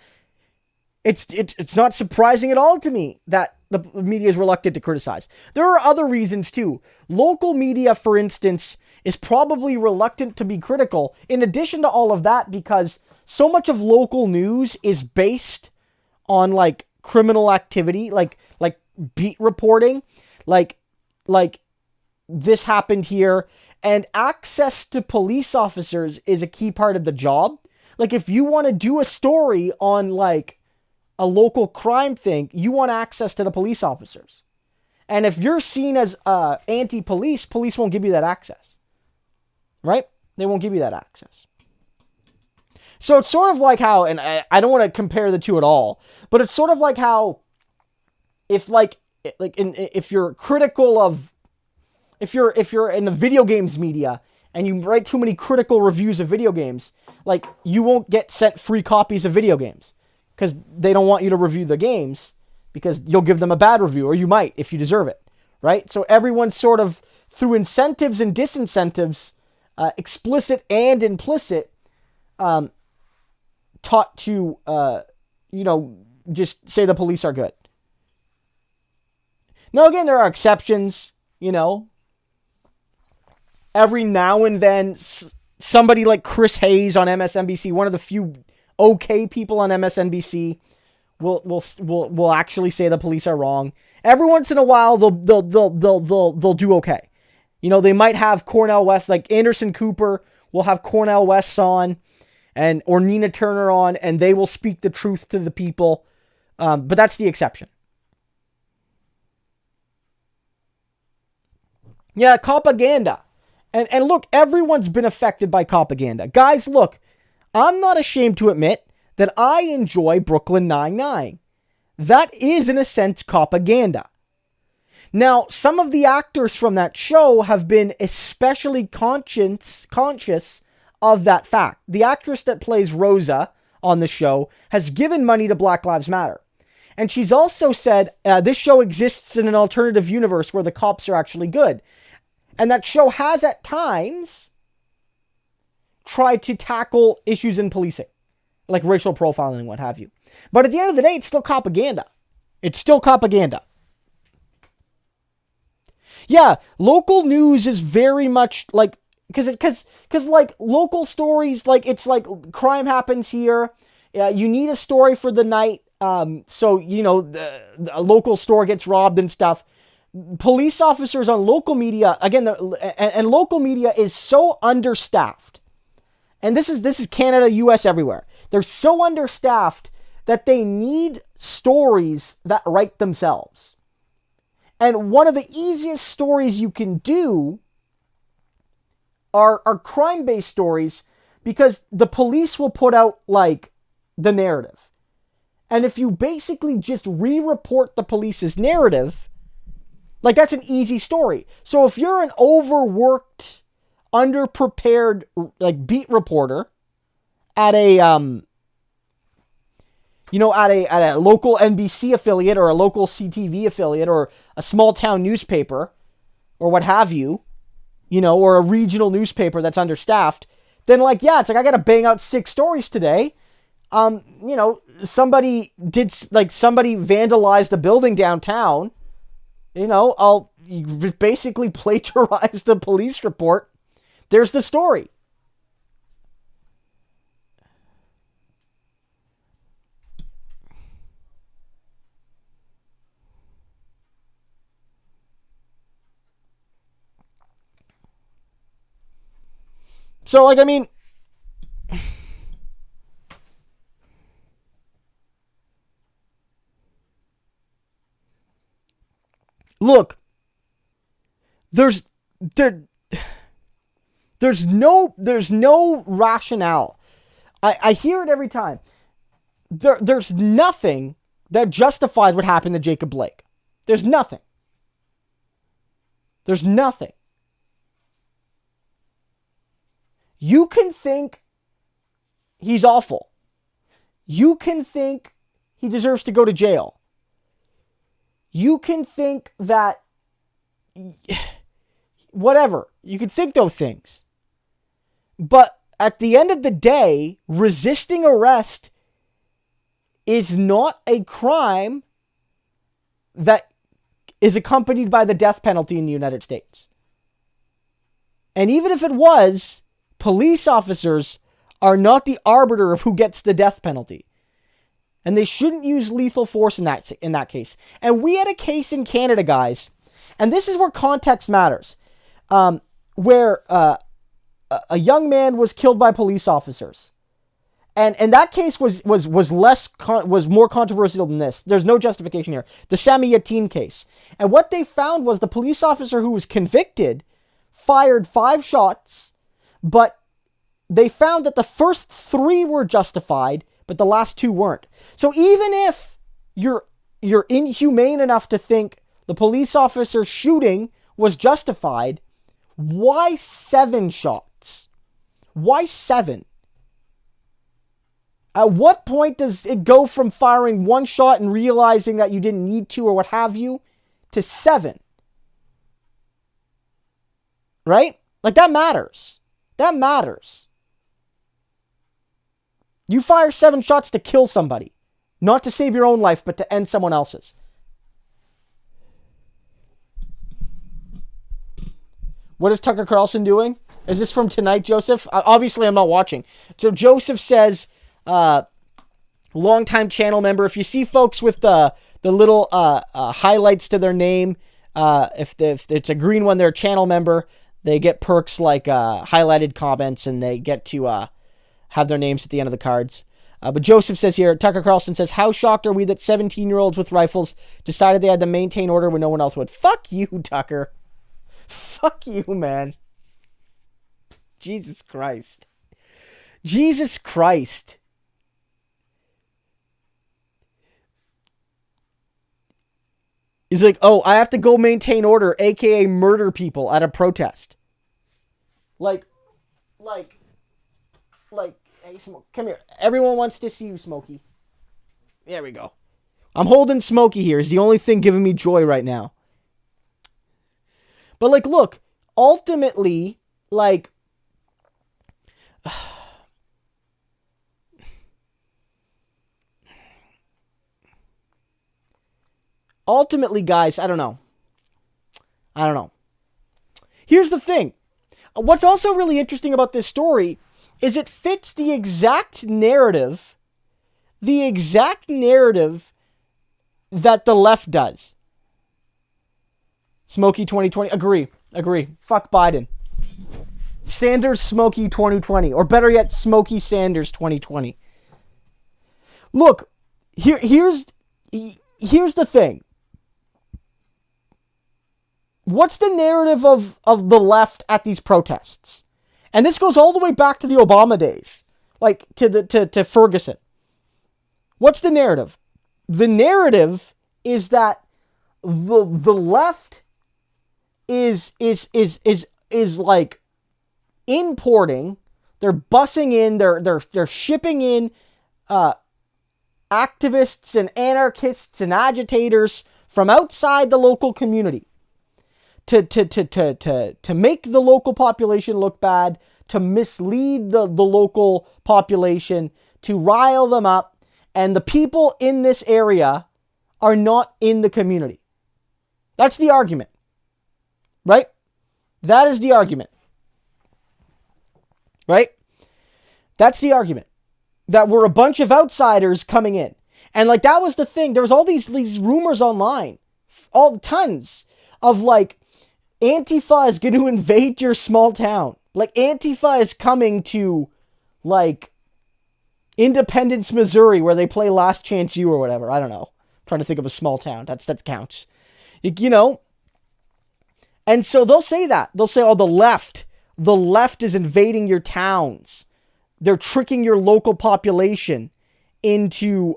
it's not surprising at all to me that the media is reluctant to criticize. There are other reasons too. Local media, for instance, is probably reluctant to be critical. In addition to all of that, because so much of local news is based on like criminal activity, like beat reporting, like this happened here, and access to police officers is a key part of the job. Like, if you want to do a story on like a local crime thing, you want access to the police officers. And if you're seen as anti-police, police won't give you that access. Right? They won't give you that access. So it's sort of like how, and I don't want to compare the two at all, but it's sort of like how if you're critical of, if you're in the video games media and you write too many critical reviews of video games, like, you won't get sent free copies of video games. Because they don't want you to review the games because you'll give them a bad review, or you might if you deserve it, right? So everyone's sort of through incentives and disincentives, explicit and implicit, taught to, just say the police are good. Now, again, there are exceptions, Every now and then, somebody like Chris Hayes on MSNBC, one of the few okay people on MSNBC, will actually say the police are wrong. Every once in a while, they'll do okay. They might have Cornel West, like Anderson Cooper will have Cornel West on, or Nina Turner on, and they will speak the truth to the people. But that's the exception. Yeah, propaganda. And look, everyone's been affected by propaganda. Guys, look, I'm not ashamed to admit that I enjoy Brooklyn Nine-Nine. That is, in a sense, propaganda. Now, some of the actors from that show have been especially conscious of that fact. The actress that plays Rosa on the show has given money to Black Lives Matter. And she's also said this show exists in an alternative universe where the cops are actually good. And that show has at times tried to tackle issues in policing, like racial profiling and what have you. But at the end of the day, it's still propaganda. It's still propaganda. Yeah, local news is very much like, because like local stories, like it's like crime happens here. You need a story for the night. So, a local store gets robbed and stuff. Police officers on local media, again, and local media is so understaffed. And this is Canada, US, everywhere. They're so understaffed that they need stories that write themselves. And one of the easiest stories you can do are crime-based stories, because the police will put out, like, the narrative. And if you basically just re-report the police's narrative, like, that's an easy story. So if you're an overworked, underprepared, like, beat reporter at a, at a local NBC affiliate or a local CTV affiliate or a small town newspaper or what have you, or a regional newspaper that's understaffed, then, like, yeah, it's like, I got to bang out 6 stories today. Somebody vandalized a building downtown. I'll basically plagiarize the police report. There's the story. So, like, I mean, look, there's no rationale. I hear it every time. There's nothing that justified what happened to Jacob Blake. There's nothing. There's nothing. You can think he's awful. You can think he deserves to go to jail. You can think that, whatever, you can think those things. But at the end of the day, resisting arrest is not a crime that is accompanied by the death penalty in the United States. And even if it was, police officers are not the arbiter of who gets the death penalty. And they shouldn't use lethal force in that case. And we had a case in Canada, guys, and this is where context matters, where a young man was killed by police officers. And that case was more controversial than this. There's no justification here. The Sami Yatin case. And what they found was the police officer who was convicted fired 5 shots, but they found that the first 3 were justified, but the last 2 weren't. So even if you're inhumane enough to think the police officer shooting was justified, why 7 shots? Why 7? At what point does it go from firing 1 shot and realizing that you didn't need to or what have you, to 7? Right? Like, that matters. That matters. You fire 7 shots to kill somebody. Not to save your own life, but to end someone else's. What is Tucker Carlson doing? Is this from tonight, Joseph? Obviously, I'm not watching. So Joseph says, longtime channel member, if you see folks with the little highlights to their name, if it's a green one, they're a channel member. They get perks like highlighted comments, and they get to have their names at the end of the cards. But Joseph says here, Tucker Carlson says, how shocked are we that 17-year-olds with rifles decided they had to maintain order when no one else would? Fuck you, Tucker. Fuck you, man. Jesus Christ. Jesus Christ. He's like, oh, I have to go maintain order, aka murder people at a protest. Like, hey, come here. Everyone wants to see you, Smokey. There we go. I'm holding Smokey here. It's the only thing giving me joy right now. But, like, look, ultimately, like, guys, I don't know. Here's the thing. What's also really interesting about this story is it fits the exact narrative that the left does. Smokey 2020. Agree. Fuck Biden. Sanders Smokey 2020. Or better yet, Smokey Sanders 2020. Look, here's the thing. What's the narrative of the left at these protests? And this goes all the way back to the Obama days. Like, to Ferguson. What's the narrative? The narrative is that the left is like importing, they're bussing in, they're shipping in activists and anarchists and agitators from outside the local community to make the local population look bad, to mislead the local population, to rile them up, and the people in this area are not in the community. That's the argument. Right? That is the argument. Right? That's the argument. That we're a bunch of outsiders coming in. And like, that was the thing. There was all these rumors online. All tons of like, Antifa is going to invade your small town. Like, Antifa is coming to like Independence, Missouri, where they play Last Chance U or whatever. I don't know. I'm trying to think of a small town. That counts. You know? And so they'll say that. They'll say, oh, the left is invading your towns. They're tricking your local population into,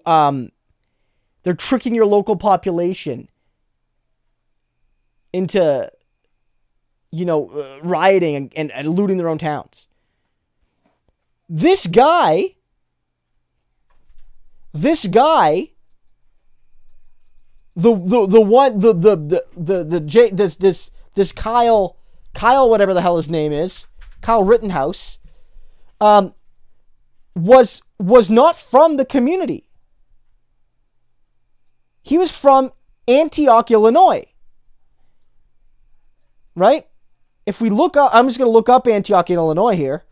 rioting and looting their own towns. This Kyle whatever the hell his name is, Kyle Rittenhouse, was not from the community. He was from Antioch, Illinois. Right? If we look up, I'm just going to look up Antioch, Illinois here.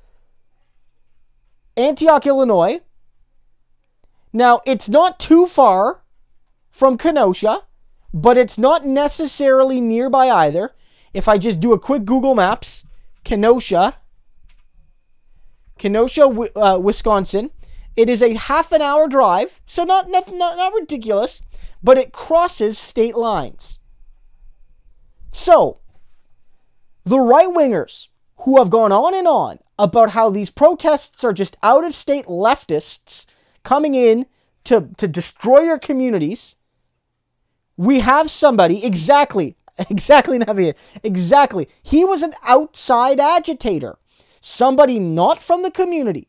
Antioch, Illinois. Now, it's not too far from Kenosha, but it's not necessarily nearby either. If I just do a quick Google Maps, Kenosha, Wisconsin, it is a half an hour drive, so not ridiculous, but it crosses state lines. So, the right-wingers who have gone on and on about how these protests are just out-of-state leftists coming in to destroy your communities, we have somebody, exactly, Navigator, exactly. He was an outside agitator. Somebody not from the community.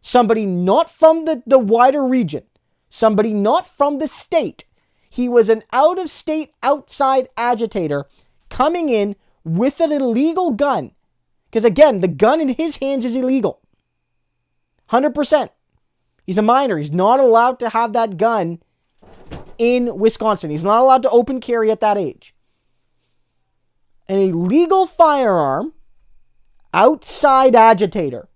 Somebody not from the wider region. Somebody not from the state. He was an out-of-state outside agitator coming in with an illegal gun, because again, the gun in his hands is illegal. 100%. He's a minor. He's not allowed to have that gun in Wisconsin. He's not allowed to open carry at that age. An illegal firearm, outside agitator.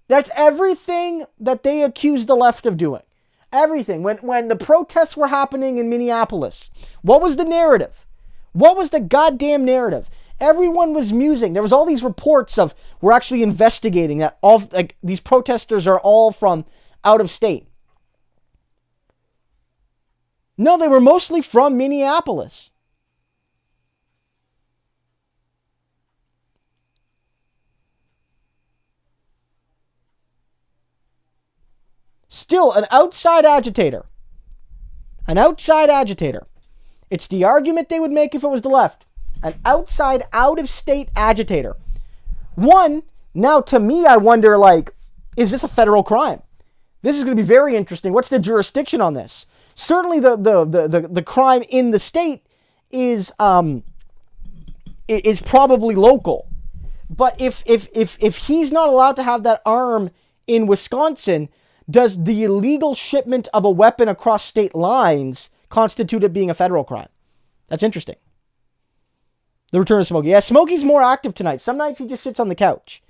That's everything that they accuse the left of doing. Everything. When the protests were happening in Minneapolis, what was the narrative? What was the goddamn narrative? Everyone was musing. There was all these reports of, we're actually investigating that all these protesters are all from out of state. No, they were mostly from Minneapolis. Still, an outside agitator. An outside agitator. It's the argument they would make if it was the left. An outside, out-of-state agitator. One, now to me, I wonder, is this a federal crime? This is going to be very interesting. What's the jurisdiction on this? Certainly the crime in the state is probably local. But if he's not allowed to have that arm in Wisconsin, does the illegal shipment of a weapon across state lines constitute it being a federal crime? That's interesting. The return of Smokey. Yeah, Smokey's more active tonight. Some nights he just sits on the couch.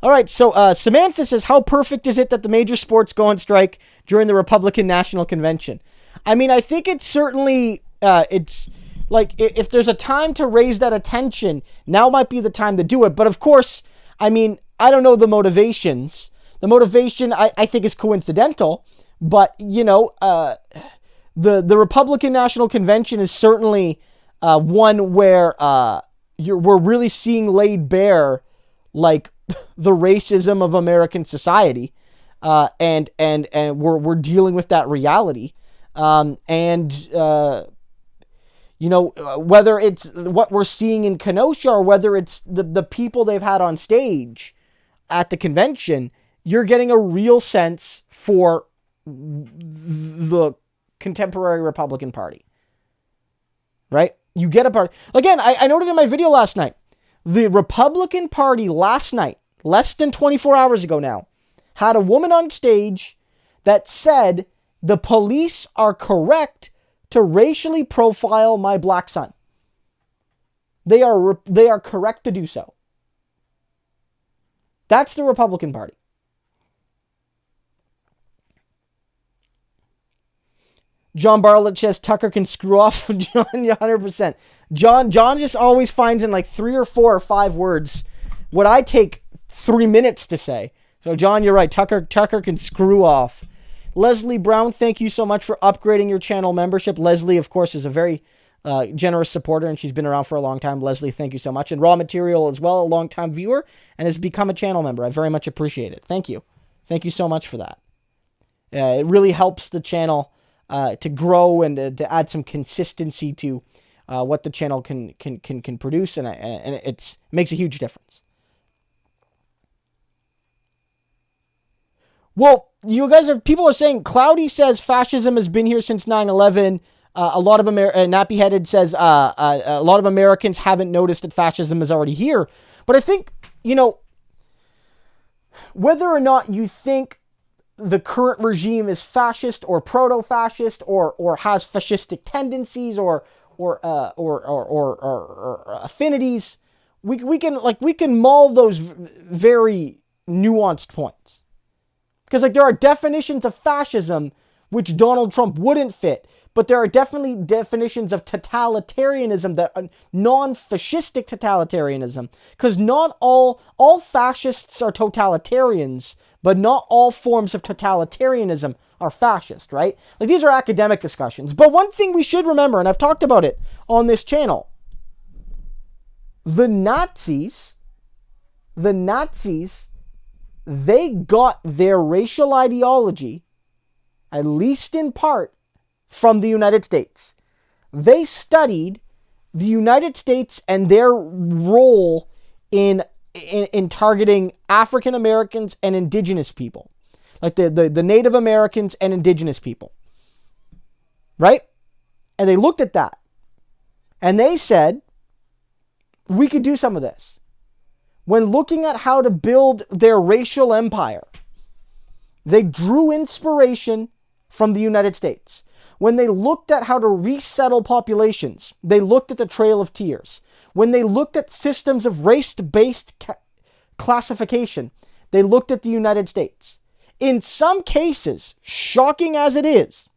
All right, so Samantha says, how perfect is it that the major sports go on strike during the Republican National Convention? I mean, I think it's certainly, it's like, if there's a time to raise that attention, now might be the time to do it. But of course, I mean, I don't know the motivations. The motivation, I think, is coincidental. But, the Republican National Convention is certainly one where we're really seeing laid bare, the racism of American society, and we're dealing with that reality, whether it's what we're seeing in Kenosha or whether it's the people they've had on stage at the convention, you're getting a real sense for the contemporary Republican Party, right? You get a party. Again, I noted in my video last night, the Republican Party last night, less than 24 hours ago now, had a woman on stage that said the police are correct to racially profile my black son. They are correct to do so. That's the Republican Party. John Bartlett says Tucker can screw off. John, 100%. John just always finds in 3 or 4 or 5 words what I take 3 minutes to say. So John, you're right. Tucker can screw off. Leslie Brown, thank you so much for upgrading your channel membership. Leslie, of course, is a very generous supporter, and she's been around for a long time. Leslie, thank you so much. And Raw Material as well, a long-time viewer, and has become a channel member. I very much appreciate it. Thank you. Thank you so much for that. It really helps the channel to grow and to add some consistency to what the channel can produce, and it makes a huge difference. Well, people are saying, Cloudy says fascism has been here since 9/11. A lot of Nappy Headed says a lot of Americans haven't noticed that fascism is already here. But I think, whether or not you think the current regime is fascist or proto-fascist or has fascistic tendencies or affinities, we can mull those very nuanced points. Because there are definitions of fascism which Donald Trump wouldn't fit, but there are definitely definitions of totalitarianism that are non-fascistic totalitarianism. Because not all fascists are totalitarians, but not all forms of totalitarianism are fascist, right? These are academic discussions. But one thing we should remember, and I've talked about it on this channel, the Nazis, they got their racial ideology, at least in part, from the United States. They studied the United States and their role in targeting African Americans and indigenous people. The Native Americans and indigenous people. Right? And they looked at that. And they said, we could do some of this. When looking at how to build their racial empire, they drew inspiration from the United States. When they looked at how to resettle populations, they looked at the Trail of Tears. When they looked at systems of race-based classification, they looked at the United States. In some cases, shocking as it is,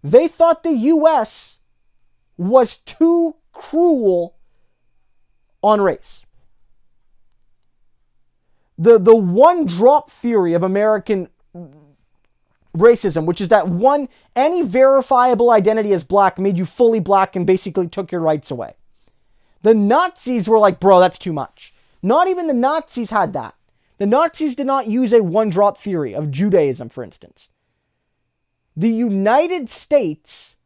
they thought the U.S. was too cruel on race. The one-drop theory of American racism, which is that any verifiable identity as black made you fully black and basically took your rights away. The Nazis were like, bro, that's too much. Not even the Nazis had that. The Nazis did not use a one-drop theory of Judaism, for instance. The United States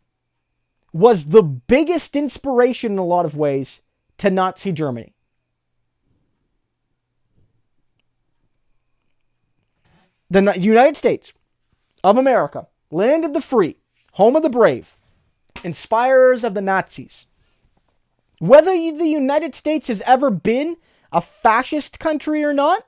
was the biggest inspiration in a lot of ways to Nazi Germany. The United States of America, land of the free, home of the brave, inspirers of the Nazis. Whether the United States has ever been a fascist country or not,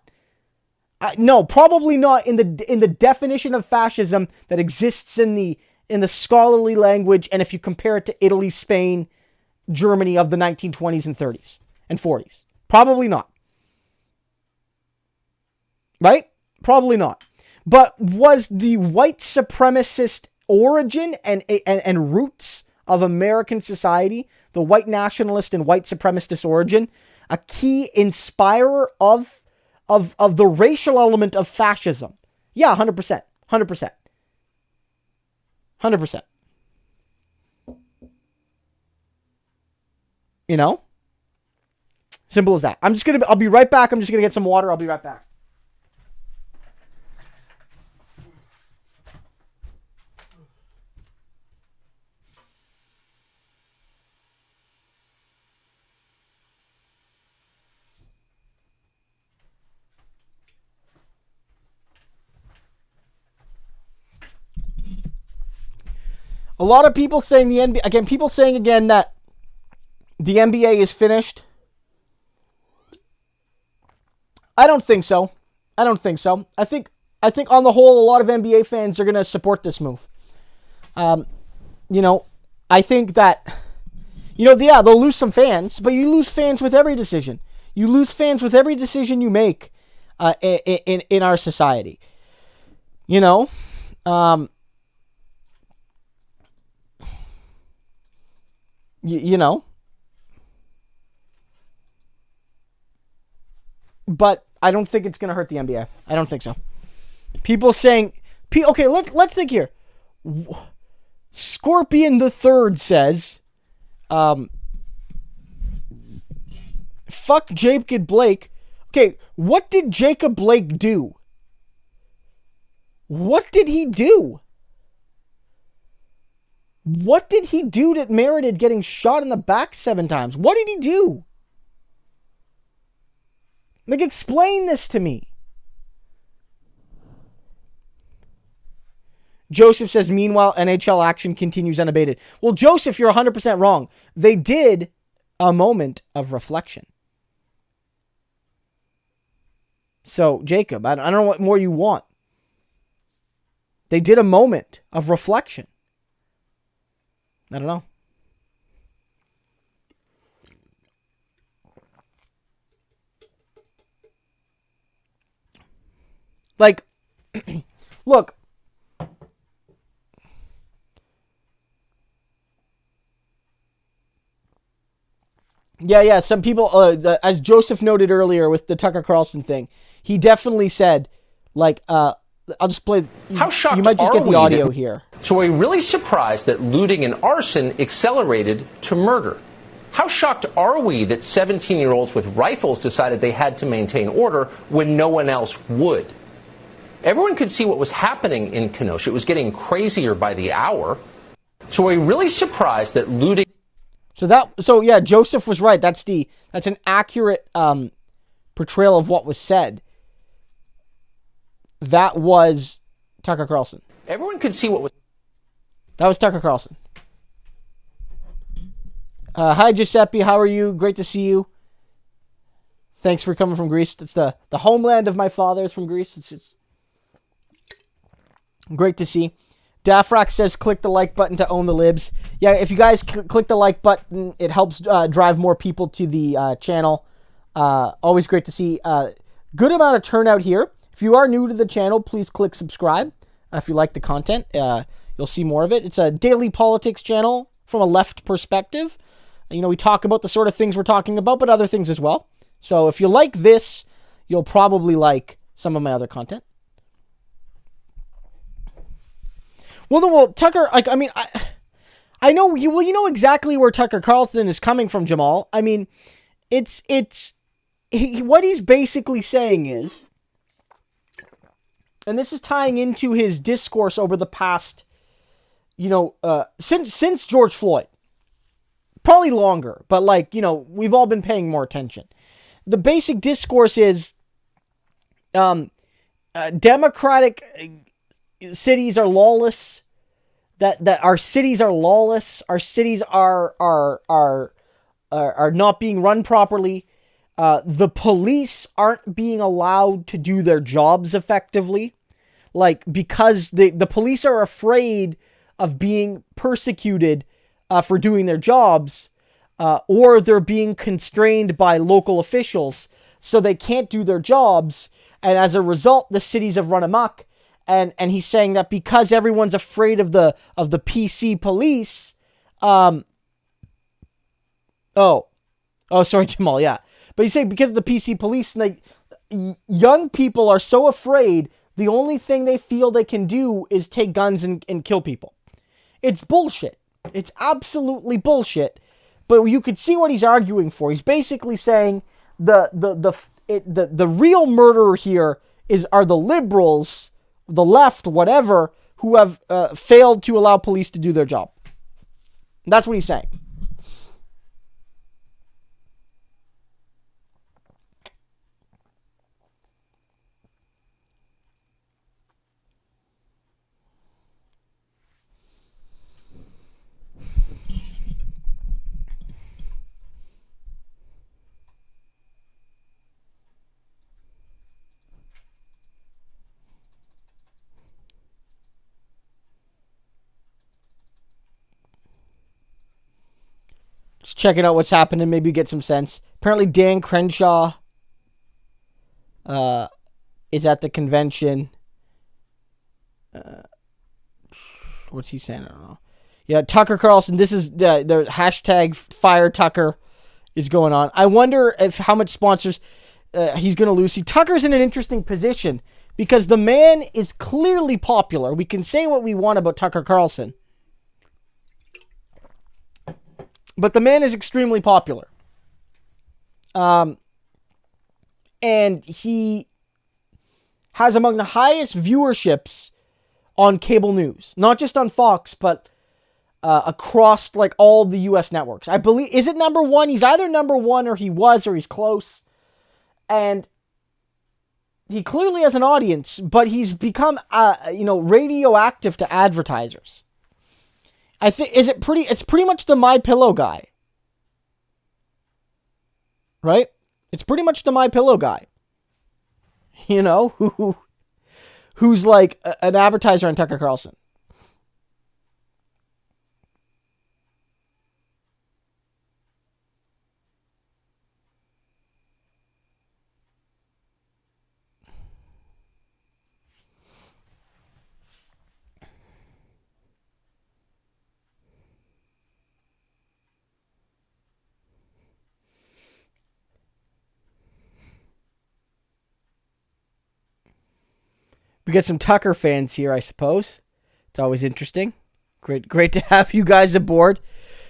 no, probably not in the definition of fascism that exists in the scholarly language, and if you compare it to Italy, Spain, Germany of the 1920s and 30s and 40s. Probably not. Right? Probably not. But was the white supremacist origin and roots of American society, the white nationalist and white supremacist origin, a key inspirer of the racial element of fascism? Yeah, 100%. 100%. 100%. You know? Simple as that. I'll be right back. I'm just going to get some water. I'll be right back. A lot of people saying the NBA again. People saying again that the NBA is finished. I don't think so. I think on the whole, a lot of NBA fans are going to support this move. I think that, they'll lose some fans, but you lose fans with every decision. You lose fans with every decision you make in our society. But I don't think it's going to hurt the NBA. I don't think so. People saying, okay, let's think here. Scorpion the Third says, fuck Jacob Blake. Okay, what did Jacob Blake do? What did he do? What did he do that merited getting shot in the back 7 times? What did he do? Explain this to me. Joseph says, meanwhile, NHL action continues unabated. Well, Joseph, you're 100% wrong. They did a moment of reflection. So, Jacob, I don't know what more you want. They did a moment of reflection. I don't know. Look. Yeah, some people, as Joseph noted earlier with the Tucker Carlson thing, he definitely said, I'll just play. How shocked you might just are get the we audio that, here. So are we really surprised that looting and arson accelerated to murder? How shocked are we that 17-year-olds with rifles decided they had to maintain order when no one else would? Everyone could see what was happening in Kenosha. It was getting crazier by the hour. So are we really surprised that looting... So yeah, Joseph was right. That's an accurate portrayal of what was said. That was Tucker Carlson. Everyone could see what was... That was Tucker Carlson. Hi, Giuseppe. How are you? Great to see you. Thanks for coming from Greece. It's the homeland of my father is from Greece. It's just great to see. Dafrak says, click the like button to own the libs. Yeah, if you guys click the like button, it helps drive more people to the channel. Always great to see. Good amount of turnout here. If you are new to the channel, please click subscribe. If you like the content, you'll see more of it. It's a daily politics channel from a left perspective. We talk about the sort of things we're talking about, but other things as well. So if you like this, you'll probably like some of my other content. Well, Tucker, I know you. Well, you know exactly where Tucker Carlson is coming from, Jamal. I mean, what he's basically saying is, and this is tying into his discourse over the past, since George Floyd, probably longer, but we've all been paying more attention. The basic discourse is, democratic cities are lawless. That our cities are lawless. Our cities are not being run properly. The police aren't being allowed to do their jobs effectively, because the police are afraid of being persecuted for doing their jobs, or they're being constrained by local officials, so they can't do their jobs, and as a result, the cities have run amok. And he's saying that because everyone's afraid of the PC police, sorry, Jamal, yeah. But he's saying because of the PC police, young people are so afraid, the only thing they feel they can do is take guns and kill people. It's bullshit. It's absolutely bullshit. But you could see what he's arguing for. He's basically saying the real murderer here are the liberals, the left, whatever, who have failed to allow police to do their job. That's what he's saying. Just checking out what's happening, maybe get some sense. Apparently Dan Crenshaw is at the convention. What's he saying? I don't know. Yeah, Tucker Carlson, this is the hashtag Fire Tucker is going on. I wonder how much sponsors he's going to lose. See, Tucker's in an interesting position because the man is clearly popular. We can say what we want about Tucker Carlson, but the man is extremely popular. And he has among the highest viewerships on cable news. Not just on Fox, but across all the U.S. networks. I believe, is it number one? He's either number one or he was, or he's close. And he clearly has an audience, but he's become, radioactive to advertisers. I think it's pretty much the My Pillow guy. Right? It's pretty much the My Pillow guy. Who's like an advertiser on Tucker Carlson. We get some Tucker fans here, I suppose. It's always interesting. Great to have you guys aboard.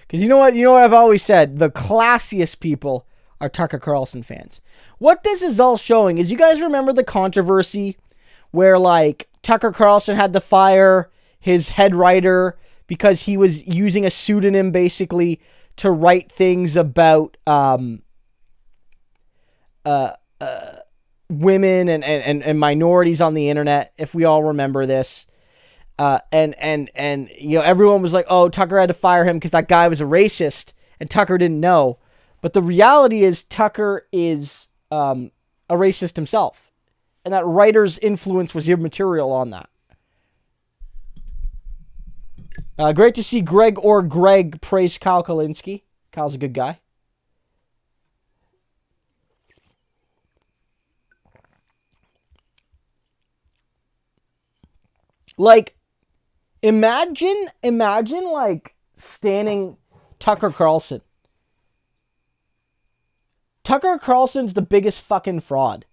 Because you know what I've always said? The classiest people are Tucker Carlson fans. What this is all showing is, you guys remember the controversy where Tucker Carlson had to fire his head writer because he was using a pseudonym basically to write things about women and minorities on the internet, if we all remember this. And everyone was like, oh, Tucker had to fire him because that guy was a racist. and Tucker didn't know. But the reality is Tucker is a racist himself. And that writer's influence was immaterial on that. Great to see Greg praise Kyle Kalinske. Kyle's a good guy. Like, imagine like standing Tucker Carlson. Tucker Carlson's the biggest fucking fraud.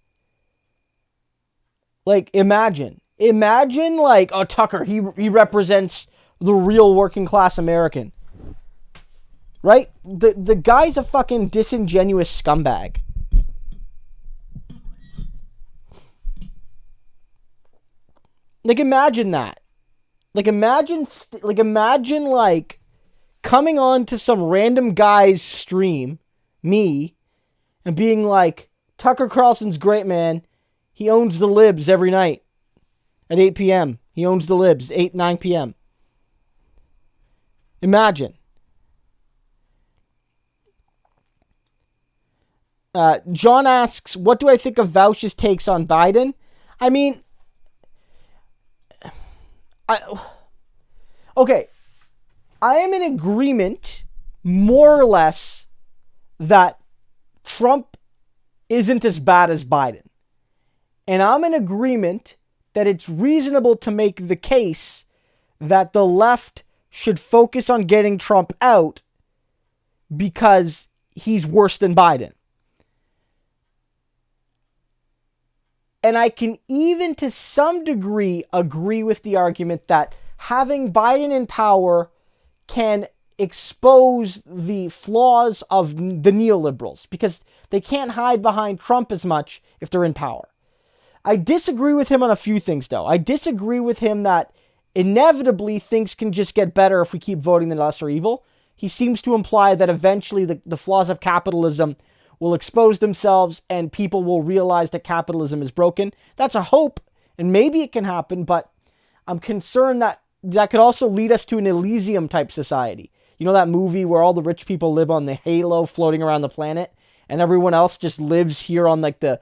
Like, imagine like, oh, Tucker, he represents the real working class American. Right? The guy's a fucking disingenuous scumbag. Like, imagine that. Like, imagine like coming on to some random guy's stream, me, and being like, Tucker Carlson's great, man. He owns the libs every night at 8 p.m. He owns the libs, 9 p.m. Imagine. John asks, what do I think of Vauch's takes on Biden? I mean, okay, I am in agreement, more or less, that Trump isn't as bad as Biden. And I'm in agreement that it's reasonable to make the case that the left should focus on getting Trump out because he's worse than Biden. And I can even to some degree agree with the argument that having Biden in power can expose the flaws of the neoliberals because they can't hide behind Trump as much if they're in power. I disagree with him on a few things, though. I disagree with him that inevitably things can just get better if we keep voting the lesser evil. He seems to imply that eventually the flaws of capitalism will expose themselves and people will realize that capitalism is broken. That's a hope, and maybe it can happen, but I'm concerned that that could also lead us to an Elysium type society. You know that movie where all the rich people live on the halo floating around the planet and everyone else just lives here on like the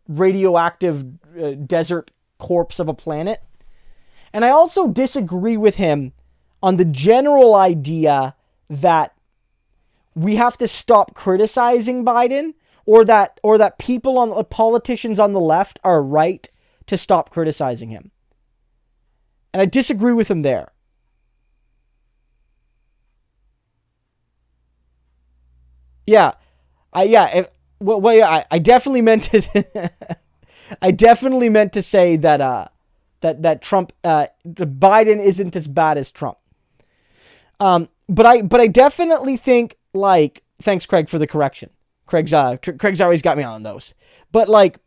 radioactive desert corpse of a planet? And I also disagree with him on the general idea that we have to stop criticizing Biden or that politicians on the left are right to stop criticizing him. And I disagree with him there. Yeah. I definitely meant to I definitely meant to say that that Trump Biden isn't as bad as Trump. But I definitely think, like, thanks Craig for the correction. Craig's always got me on those. But like,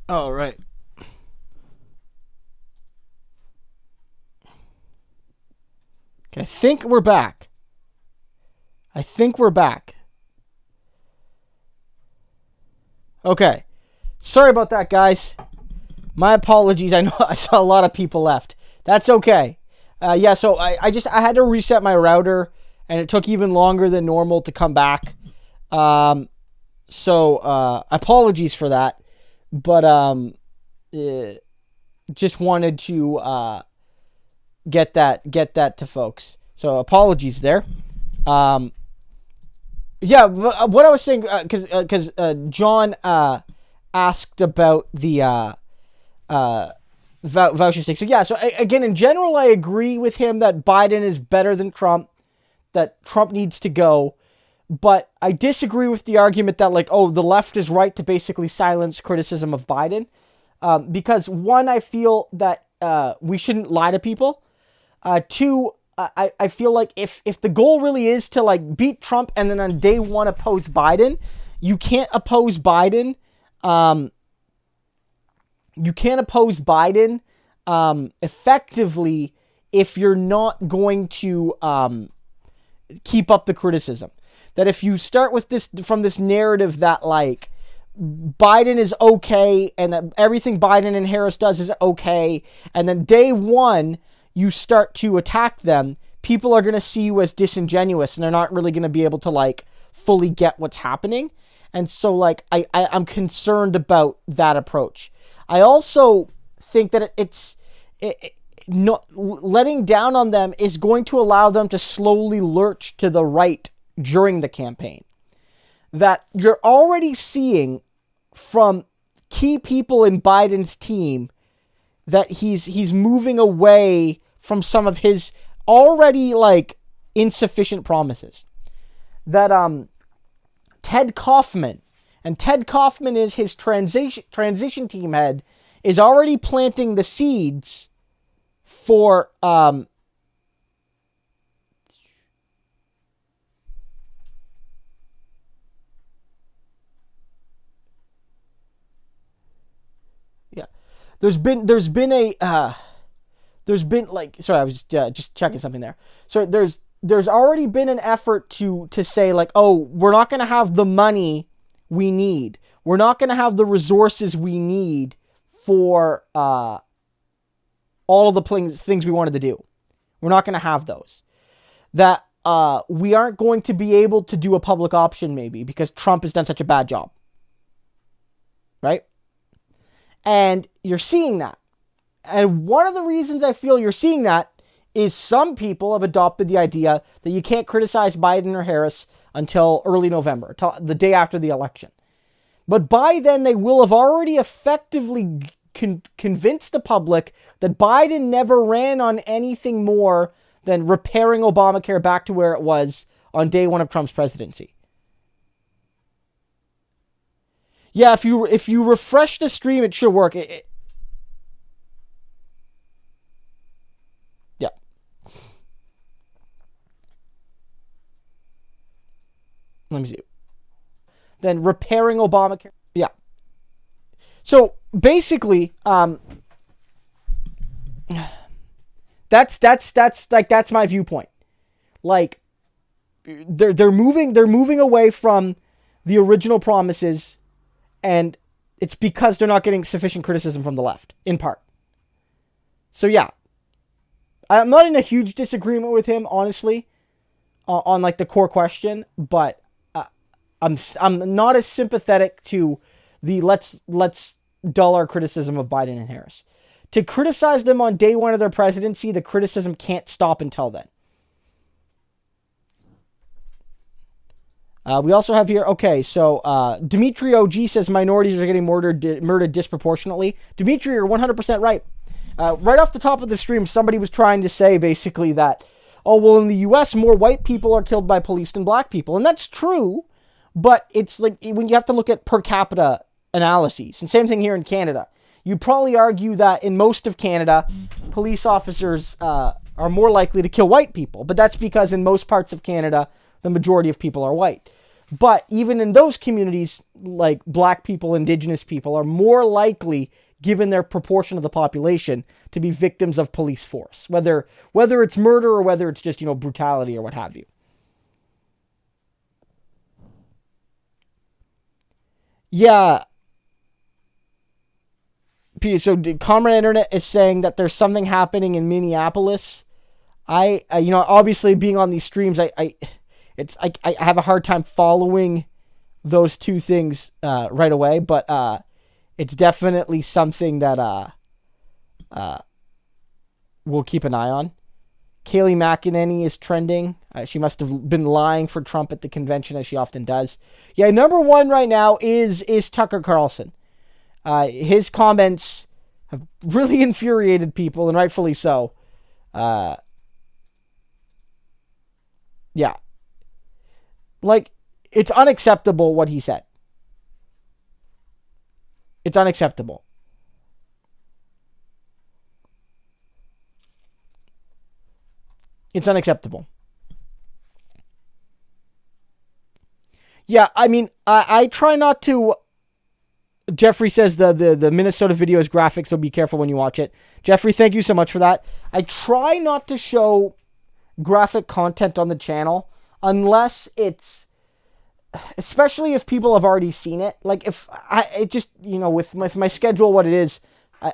oh right. Okay, I think we're back. Okay. Sorry about that, guys. My apologies. I know I saw a lot of people left. That's okay. So I had to reset my router, and it took even longer than normal to come back. So apologies for that. But just wanted to get that to folks. So apologies there. What I was saying, because John asked about the voucher stick. So again, in general, I agree with him that Biden is better than Trump, that Trump needs to go. But I disagree with the argument that, like, oh, the left is right to basically silence criticism of Biden. Because one, I feel that we shouldn't lie to people. Two, I feel like if the goal really is to like beat Trump and then on day one oppose Biden, you can't oppose Biden. Effectively if you're not going to keep up the criticism. That if you start with this from this narrative that like Biden is okay and that everything Biden and Harris does is okay, and then day one you start to attack them, people are going to see you as disingenuous and they're not really going to be able to like fully get what's happening. And so like I'm concerned about that approach. I also think that letting down on them is going to allow them to slowly lurch to the right during the campaign. That you're already seeing from key people in Biden's team that he's moving away from some of his already like insufficient promises. That Ted Kaufman is his transition team head, is already planting the seeds for There's been like, sorry, I was just checking something there. So there's already been an effort to say like, oh, we're not going to have the money we need. We're not going to have the resources we need for all of the things we wanted to do. We're not going to have those. That we aren't going to be able to do a public option maybe because Trump has done such a bad job. Right? And you're seeing that. And one of the reasons I feel you're seeing that is some people have adopted the idea that you can't criticize Biden or Harris until early November, till the day after the election. But by then, they will have already effectively convinced the public that Biden never ran on anything more than repairing Obamacare back to where it was on day one of Trump's presidency. Yeah, if you refresh the stream, it should work. Yeah. Let me see. Then repairing Obamacare. Yeah. So basically, that's my viewpoint. Like they're moving away from the original promises. And it's because they're not getting sufficient criticism from the left, in part. So yeah, I'm not in a huge disagreement with him, honestly, on like the core question. But I'm not as sympathetic to the let's dull our criticism of Biden and Harris. To criticize them on day one of their presidency, the criticism can't stop until then. We also have here, okay, so Dimitri OG says minorities are getting murdered disproportionately. Dimitri, you're 100% right. Right off the top of the stream, somebody was trying to say basically that, oh, well, in the U.S., more white people are killed by police than black people. And that's true, but it's like when you have to look at per capita analyses. And same thing here in Canada. You'd probably argue that in most of Canada, police officers are more likely to kill white people. But that's because in most parts of Canada, the majority of people are white. But even in those communities, like black people, indigenous people, are more likely, given their proportion of the population, to be victims of police force. Whether it's murder or whether it's just, brutality or what have you. Yeah. So Comrade Internet is saying that there's something happening in Minneapolis. Obviously being on these streams, I have a hard time following those two things right away, but it's definitely something that we'll keep an eye on. Kayleigh McEnany is trending. She must have been lying for Trump at the convention, as she often does. Yeah, number one right now is Tucker Carlson. His comments have really infuriated people, and rightfully so. Yeah. Like, it's unacceptable what he said. It's unacceptable. It's unacceptable. Yeah, I mean, I try not to... Jeffrey says the Minnesota video is graphic, so be careful when you watch it. Jeffrey, thank you so much for that. I try not to show graphic content on the channel unless it's especially if people have already seen it. Like if it just, with my schedule, what it is,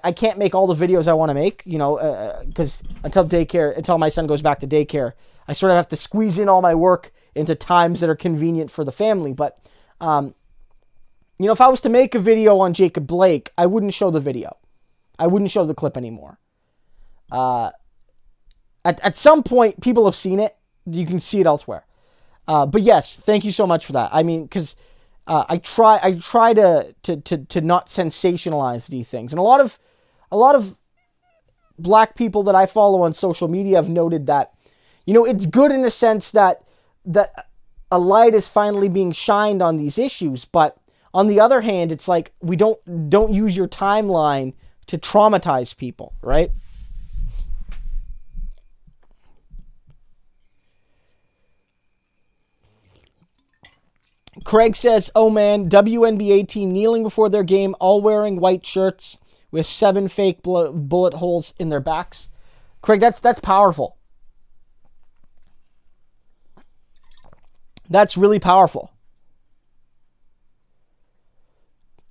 I can't make all the videos I want to make, because until my son goes back to daycare, I sort of have to squeeze in all my work into times that are convenient for the family. But, if I was to make a video on Jacob Blake, I wouldn't show the video. I wouldn't show the clip anymore. At some point, people have seen it. You can see it elsewhere. But yes, thank you so much for that. I mean, because I try to not sensationalize these things, and a lot of black people that I follow on social media have noted that, it's good in a sense that a light is finally being shined on these issues, but on the other hand, it's like we don't use your timeline to traumatize people, right? Craig says, oh man, WNBA team kneeling before their game, all wearing white shirts with 7 fake bullet holes in their backs. Craig, that's powerful. That's really powerful.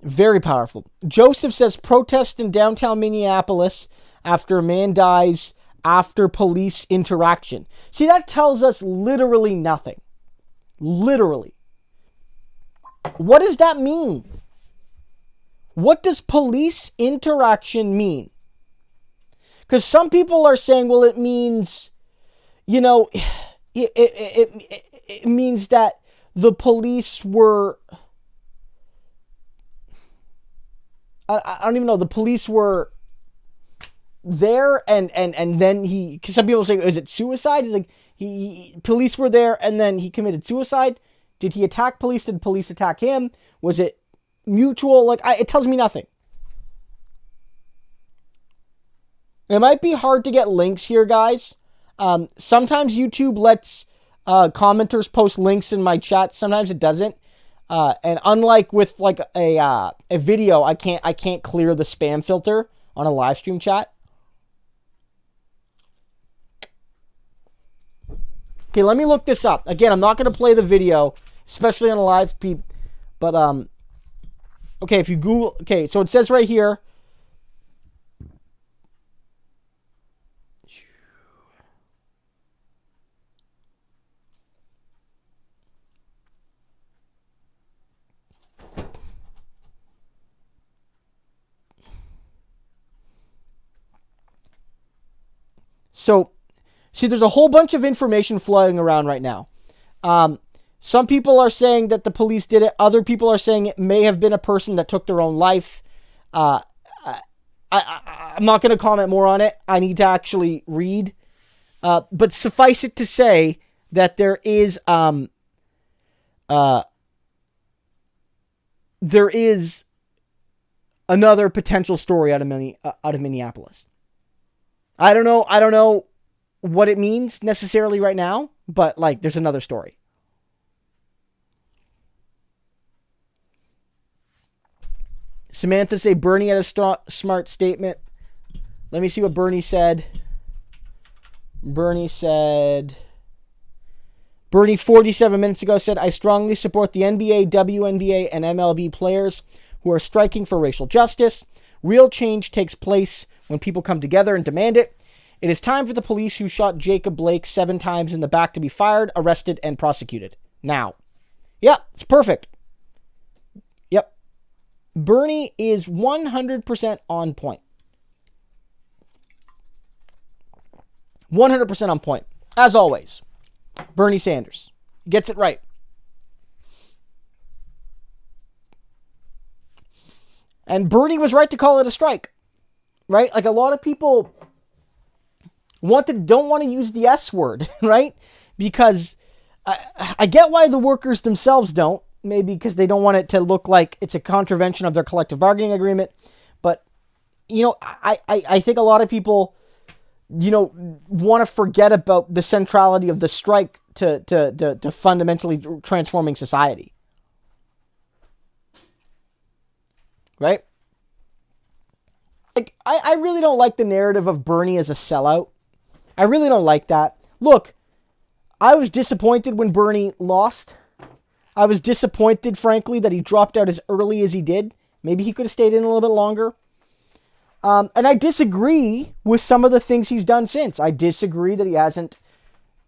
Very powerful. Joseph says, protest in downtown Minneapolis after a man dies after police interaction. See, that tells us literally nothing. Literally. What does that mean? What does police interaction mean? Because some people are saying, well, it means, it means that the police were, I don't even know, the police were there and then because some people say, is it suicide? It's like, police were there and then he committed suicide. Did he attack police? Did police attack him? Was it mutual? It tells me nothing. It might be hard to get links here, guys. Sometimes YouTube lets commenters post links in my chat. Sometimes it doesn't. And unlike with a video, I can't clear the spam filter on a live stream chat. Okay, let me look this up. Again, I'm not going to play the video, especially on a live stream. But, okay, if you Google, okay, so it says right here. So, see, there's a whole bunch of information flowing around right now. Some people are saying that the police did it. Other people are saying it may have been a person that took their own life. I'm not going to comment more on it. I need to actually read. But suffice it to say that there is another potential story out of Minneapolis. I don't know what it means necessarily right now, but there's another story. Samantha say Bernie had a smart statement. Let me see what Bernie said. Bernie 47 minutes ago said, I strongly support the NBA, WNBA, and MLB players who are striking for racial justice. Real change takes place when people come together and demand it. It is time for the police who shot Jacob Blake 7 times in the back to be fired, arrested, and prosecuted. Now. Yep, it's perfect. Yep. Bernie is 100% on point. 100% on point. As always. Bernie Sanders gets it right. And Bernie was right to call it a strike. Right? A lot of people don't want to use the S word, right? Because I get why the workers themselves don't. Maybe because they don't want it to look like it's a contravention of their collective bargaining agreement. But, I think a lot of people, want to forget about the centrality of the strike to fundamentally transforming society. Right? I really don't like the narrative of Bernie as a sellout. I really don't like that. Look, I was disappointed when Bernie lost. I was disappointed, frankly, that he dropped out as early as he did. Maybe he could have stayed in a little bit longer. And I disagree with some of the things he's done since. I disagree that he hasn't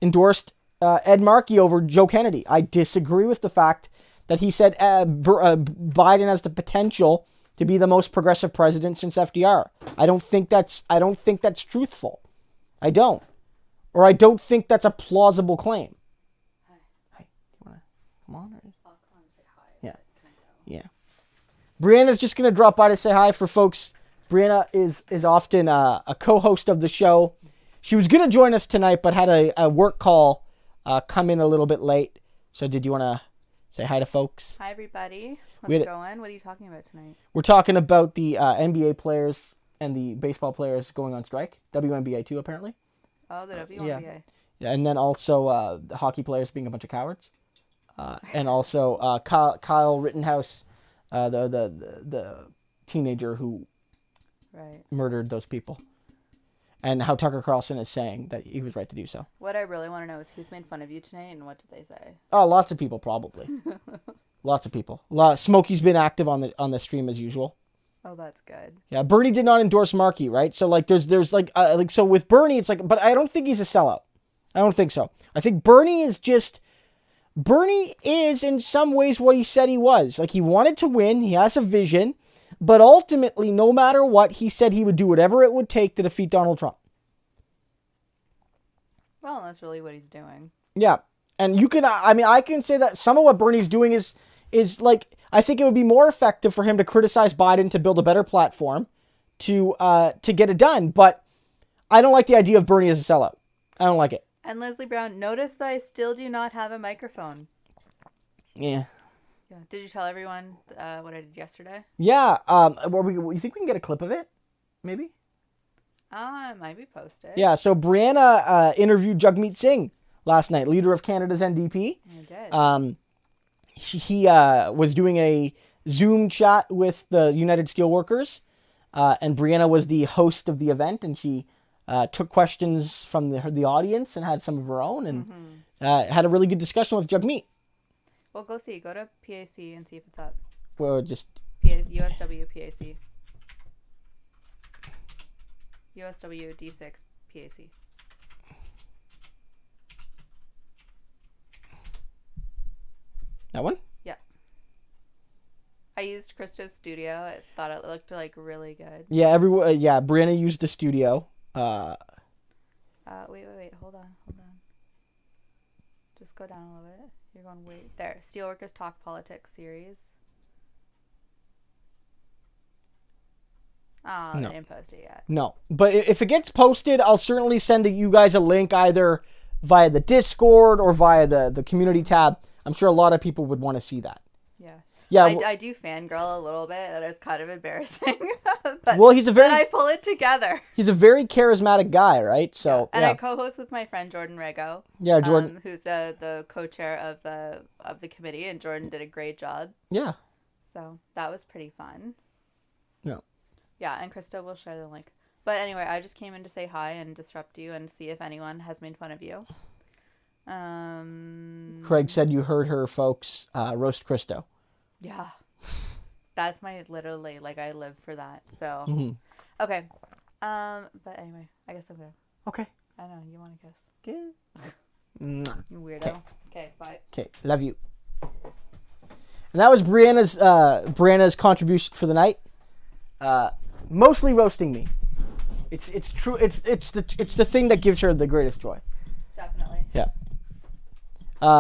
endorsed Ed Markey over Joe Kennedy. I disagree with the fact that he said Biden has the potential to be the most progressive president since FDR. I don't think that's truthful. I don't. Or I don't think that's a plausible claim. Hi. You want to come on? Or? I'll come and say hi. Yeah. Yeah. Brianna's just going to drop by to say hi for folks. Brianna is often a co-host of the show. She was going to join us tonight, but had a work call come in a little bit late. So did you want to say hi to folks? Hi, everybody. How's it going? What are you talking about tonight? We're talking about the NBA players and the baseball players going on strike. WNBA too, apparently. Oh, the WNBA. Yeah, and then also the hockey players being a bunch of cowards. And also Kyle Rittenhouse, the teenager who murdered those people. And how Tucker Carlson is saying that he was right to do so. What I really want to know is who's made fun of you tonight and what did they say? Oh, lots of people probably. Lots of people. Smokey's been active on the stream as usual. Oh, that's good. Yeah, Bernie did not endorse Markey, right? So like there's like so with Bernie it's like, but I don't think he's a sellout. I don't think so. I think Bernie is in some ways what he said he was. Like he wanted to win, he has a vision. But ultimately, no matter what, he said he would do whatever it would take to defeat Donald Trump. Well, that's really what he's doing. Yeah. And I can say that some of what Bernie's doing is like, I think it would be more effective for him to criticize Biden to build a better platform to get it done. But I don't like the idea of Bernie as a sellout. I don't like it. And Leslie Brown, notice that I still do not have a microphone. Yeah. Yeah. Did you tell everyone what I did yesterday? Yeah. You think we can get a clip of it? Maybe? It might be posted. Yeah. So Brianna interviewed Jagmeet Singh last night, leader of Canada's NDP. I did. He was doing a Zoom chat with the United Steelworkers, and Brianna was the host of the event, and she took questions from the audience and had some of her own, and had a really good discussion with Jagmeet. Well, go see. Go to PAC and see if it's up. Well, just... USW PAC. USW D6 PAC. That one? Yeah. I used Christo's studio. I thought it looked like really good. Yeah, Brianna used the studio. Wait. Hold on. Just go down a little bit. You're going wait. There. Steelworkers Talk Politics series. Oh, No. they didn't post it yet. No. But if it gets posted, I'll certainly send you guys a link either via the Discord or via the community tab. I'm sure a lot of people would want to see that. Yeah. Yeah. I do fangirl a little bit, and it's kind of embarrassing. But Well, then I pull it together. he's a very charismatic guy, right? So And I co-host with my friend Jordan Rego. Yeah, Jordan. Who's the co-chair of the committee, and Jordan did a great job. Yeah. So that was pretty fun. Yeah. Yeah, and Christo will share the link. But anyway, I just came in to say hi and disrupt you and see if anyone has made fun of you. Craig said you heard her, folks. Roast Christo. Yeah. That's my literally, like, I live for that. So, Okay. But anyway, I guess I'm good. Okay. I know, you want to kiss. Okay. You weirdo. Okay, bye. Okay, love you. And that was Brianna's contribution for the night. Mostly roasting me. It's true. It's the thing that gives her the greatest joy. Definitely. Yeah.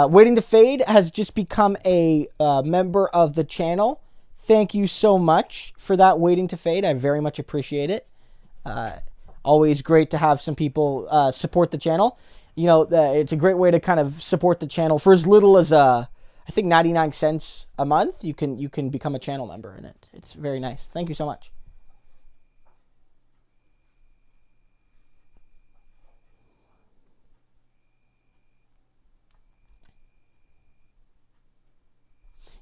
Waiting to Fade has just become a member of the channel. Thank you so much for that, Waiting to Fade. I very much appreciate it. Always great to have some people support the channel. You know, it's a great way to kind of support the channel for as little as I think 99 cents a month. You can become a channel member in it. It's very nice. Thank you so much.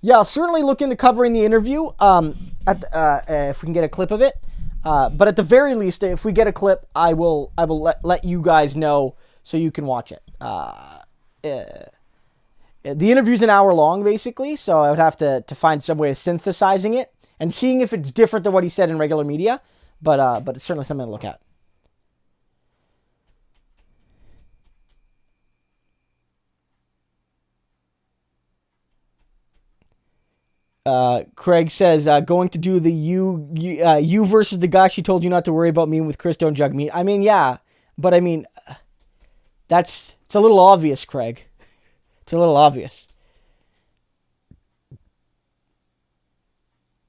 Yeah, I'll certainly look into covering the interview if we can get a clip of it. But at the very least, if we get a clip, I will let you guys know so you can watch it. The interview's an hour long, basically, so I would have to find some way of synthesizing it and seeing if it's different than what he said in regular media, but it's certainly something to look at. Craig says, going to do the you versus the guy she told you not to worry about meeting with Christo and Jugmeat. I mean, yeah, but I mean, it's a little obvious, Craig. It's a little obvious.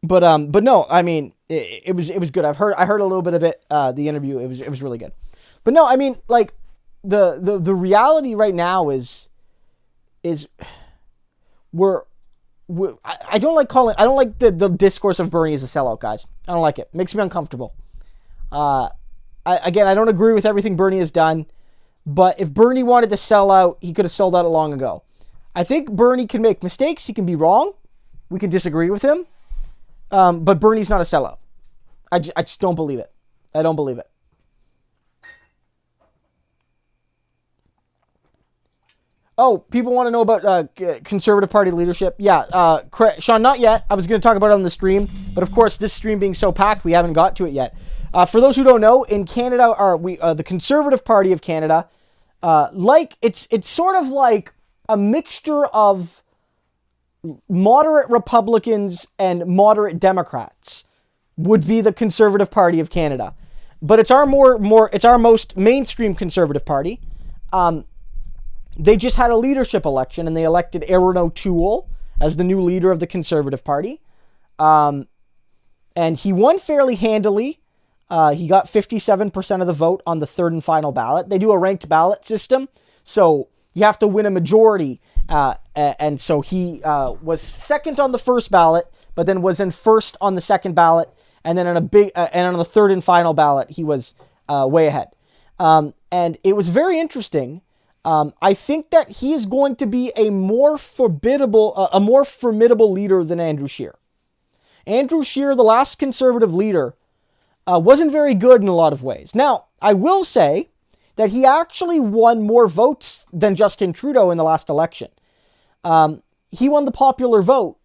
But no, I mean, it was good. I heard a little bit of it, the interview. It was really good. But no, I mean, like, the reality right now is I don't like the discourse of Bernie as a sellout, guys. I don't like it. It makes me uncomfortable. I don't agree with everything Bernie has done, but if Bernie wanted to sell out, he could have sold out long ago. I think Bernie can make mistakes. He can be wrong. We can disagree with him. But Bernie's not a sellout. I just don't believe it. I don't believe it. Oh, people want to know about Conservative Party leadership. Yeah, Sean, not yet. I was going to talk about it on the stream, but of course, this stream being so packed, we haven't got to it yet. For those who don't know, in Canada, the Conservative Party of Canada, it's sort of like a mixture of moderate Republicans and moderate Democrats would be the Conservative Party of Canada, but it's our it's our most mainstream Conservative Party. They just had a leadership election, and they elected Erin O'Toole as the new leader of the Conservative Party. And he won fairly handily. He got 57% of the vote on the third and final ballot. They do a ranked ballot system, so you have to win a majority. And so he was second on the first ballot, but then was in first on the second ballot, and then on the third and final ballot, he was way ahead. And it was very interesting. I think that he is going to be a more formidable leader than Andrew Scheer. Andrew Scheer, the last Conservative leader, wasn't very good in a lot of ways. Now, I will say that he actually won more votes than Justin Trudeau in the last election. He won the popular vote,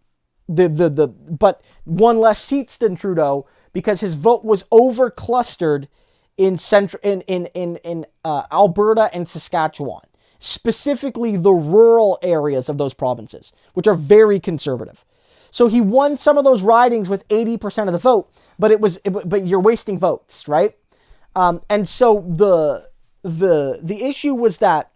but won less seats than Trudeau because his vote was over-clustered in Alberta and Saskatchewan, specifically the rural areas of those provinces, which are very conservative. So he won some of those ridings with 80% of the vote, but you're wasting votes, right? And so the issue was that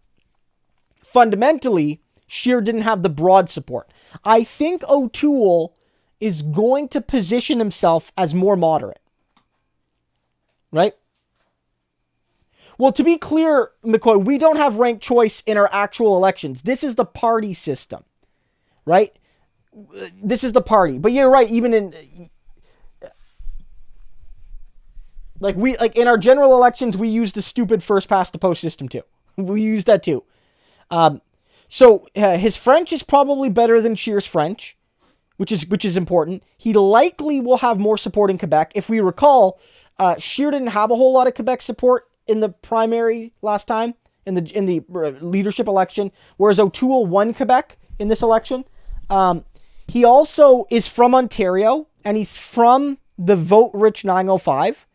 fundamentally Scheer didn't have the broad support. I think O'Toole is going to position himself as more moderate, right? Well, to be clear, McCoy, we don't have ranked choice in our actual elections. This is the party system, right? This is the party. But you're right, even in in our general elections, we use the stupid first past the post system too. We use that too. So his French is probably better than Scheer's French, which is important. He likely will have more support in Quebec. If we recall, Scheer didn't have a whole lot of Quebec support in the primary last time, in the leadership election, whereas O'Toole won Quebec in this election. He also is from Ontario, and he's from the vote-rich 905.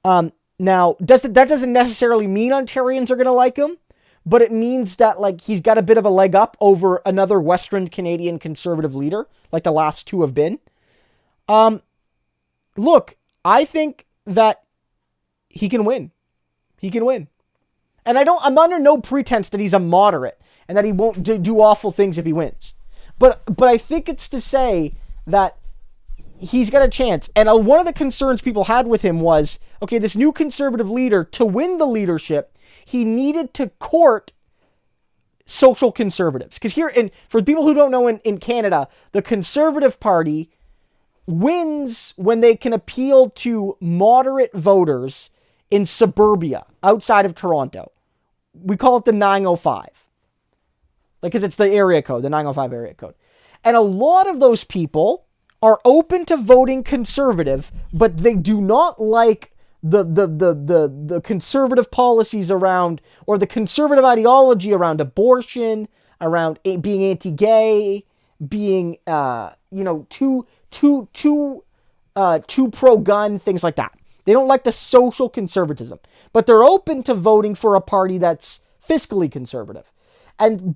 Now, that doesn't necessarily mean Ontarians are going to like him, but it means that he's got a bit of a leg up over another Western Canadian Conservative leader, like the last two have been. Look, I think that he can win. He can win. And I'm under no pretense that he's a moderate and that he won't do awful things if he wins. But I think it's to say that he's got a chance. And one of the concerns people had with him was, okay, this new Conservative leader, to win the leadership, he needed to court social conservatives. Because here, and for people who don't know, in Canada, the Conservative Party wins when they can appeal to moderate voters in suburbia outside of Toronto. We call it the 905. Because it's the area code, the 905 area code. And a lot of those people are open to voting Conservative, but they do not like the conservative policies around, or the conservative ideology around abortion, around being anti-gay, being, too pro-gun, things like that. They don't like the social conservatism, but they're open to voting for a party that's fiscally conservative. And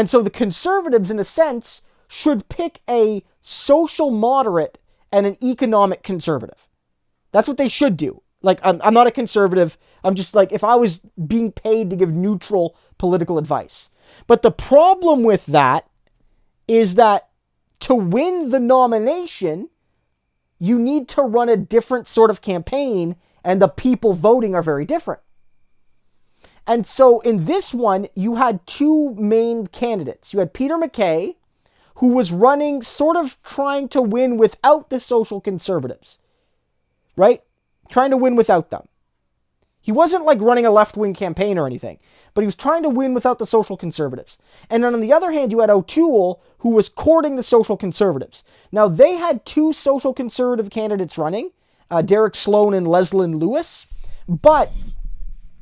so the conservatives, in a sense, should pick a social moderate and an economic conservative. That's what they should do. Like, I'm not a conservative. I'm just like, if I was being paid to give neutral political advice. But the problem with that is that to win the nomination, you need to run a different sort of campaign, and the people voting are very different. And so in this one, you had two main candidates. You had Peter MacKay, who was running, sort of trying to win without the social conservatives, right? Trying to win without them. He wasn't like running a left-wing campaign or anything, but he was trying to win without the social conservatives. And then on the other hand, you had O'Toole, who was courting the social conservatives. Now, they had two social conservative candidates running, Derek Sloan and Leslyn Lewis. But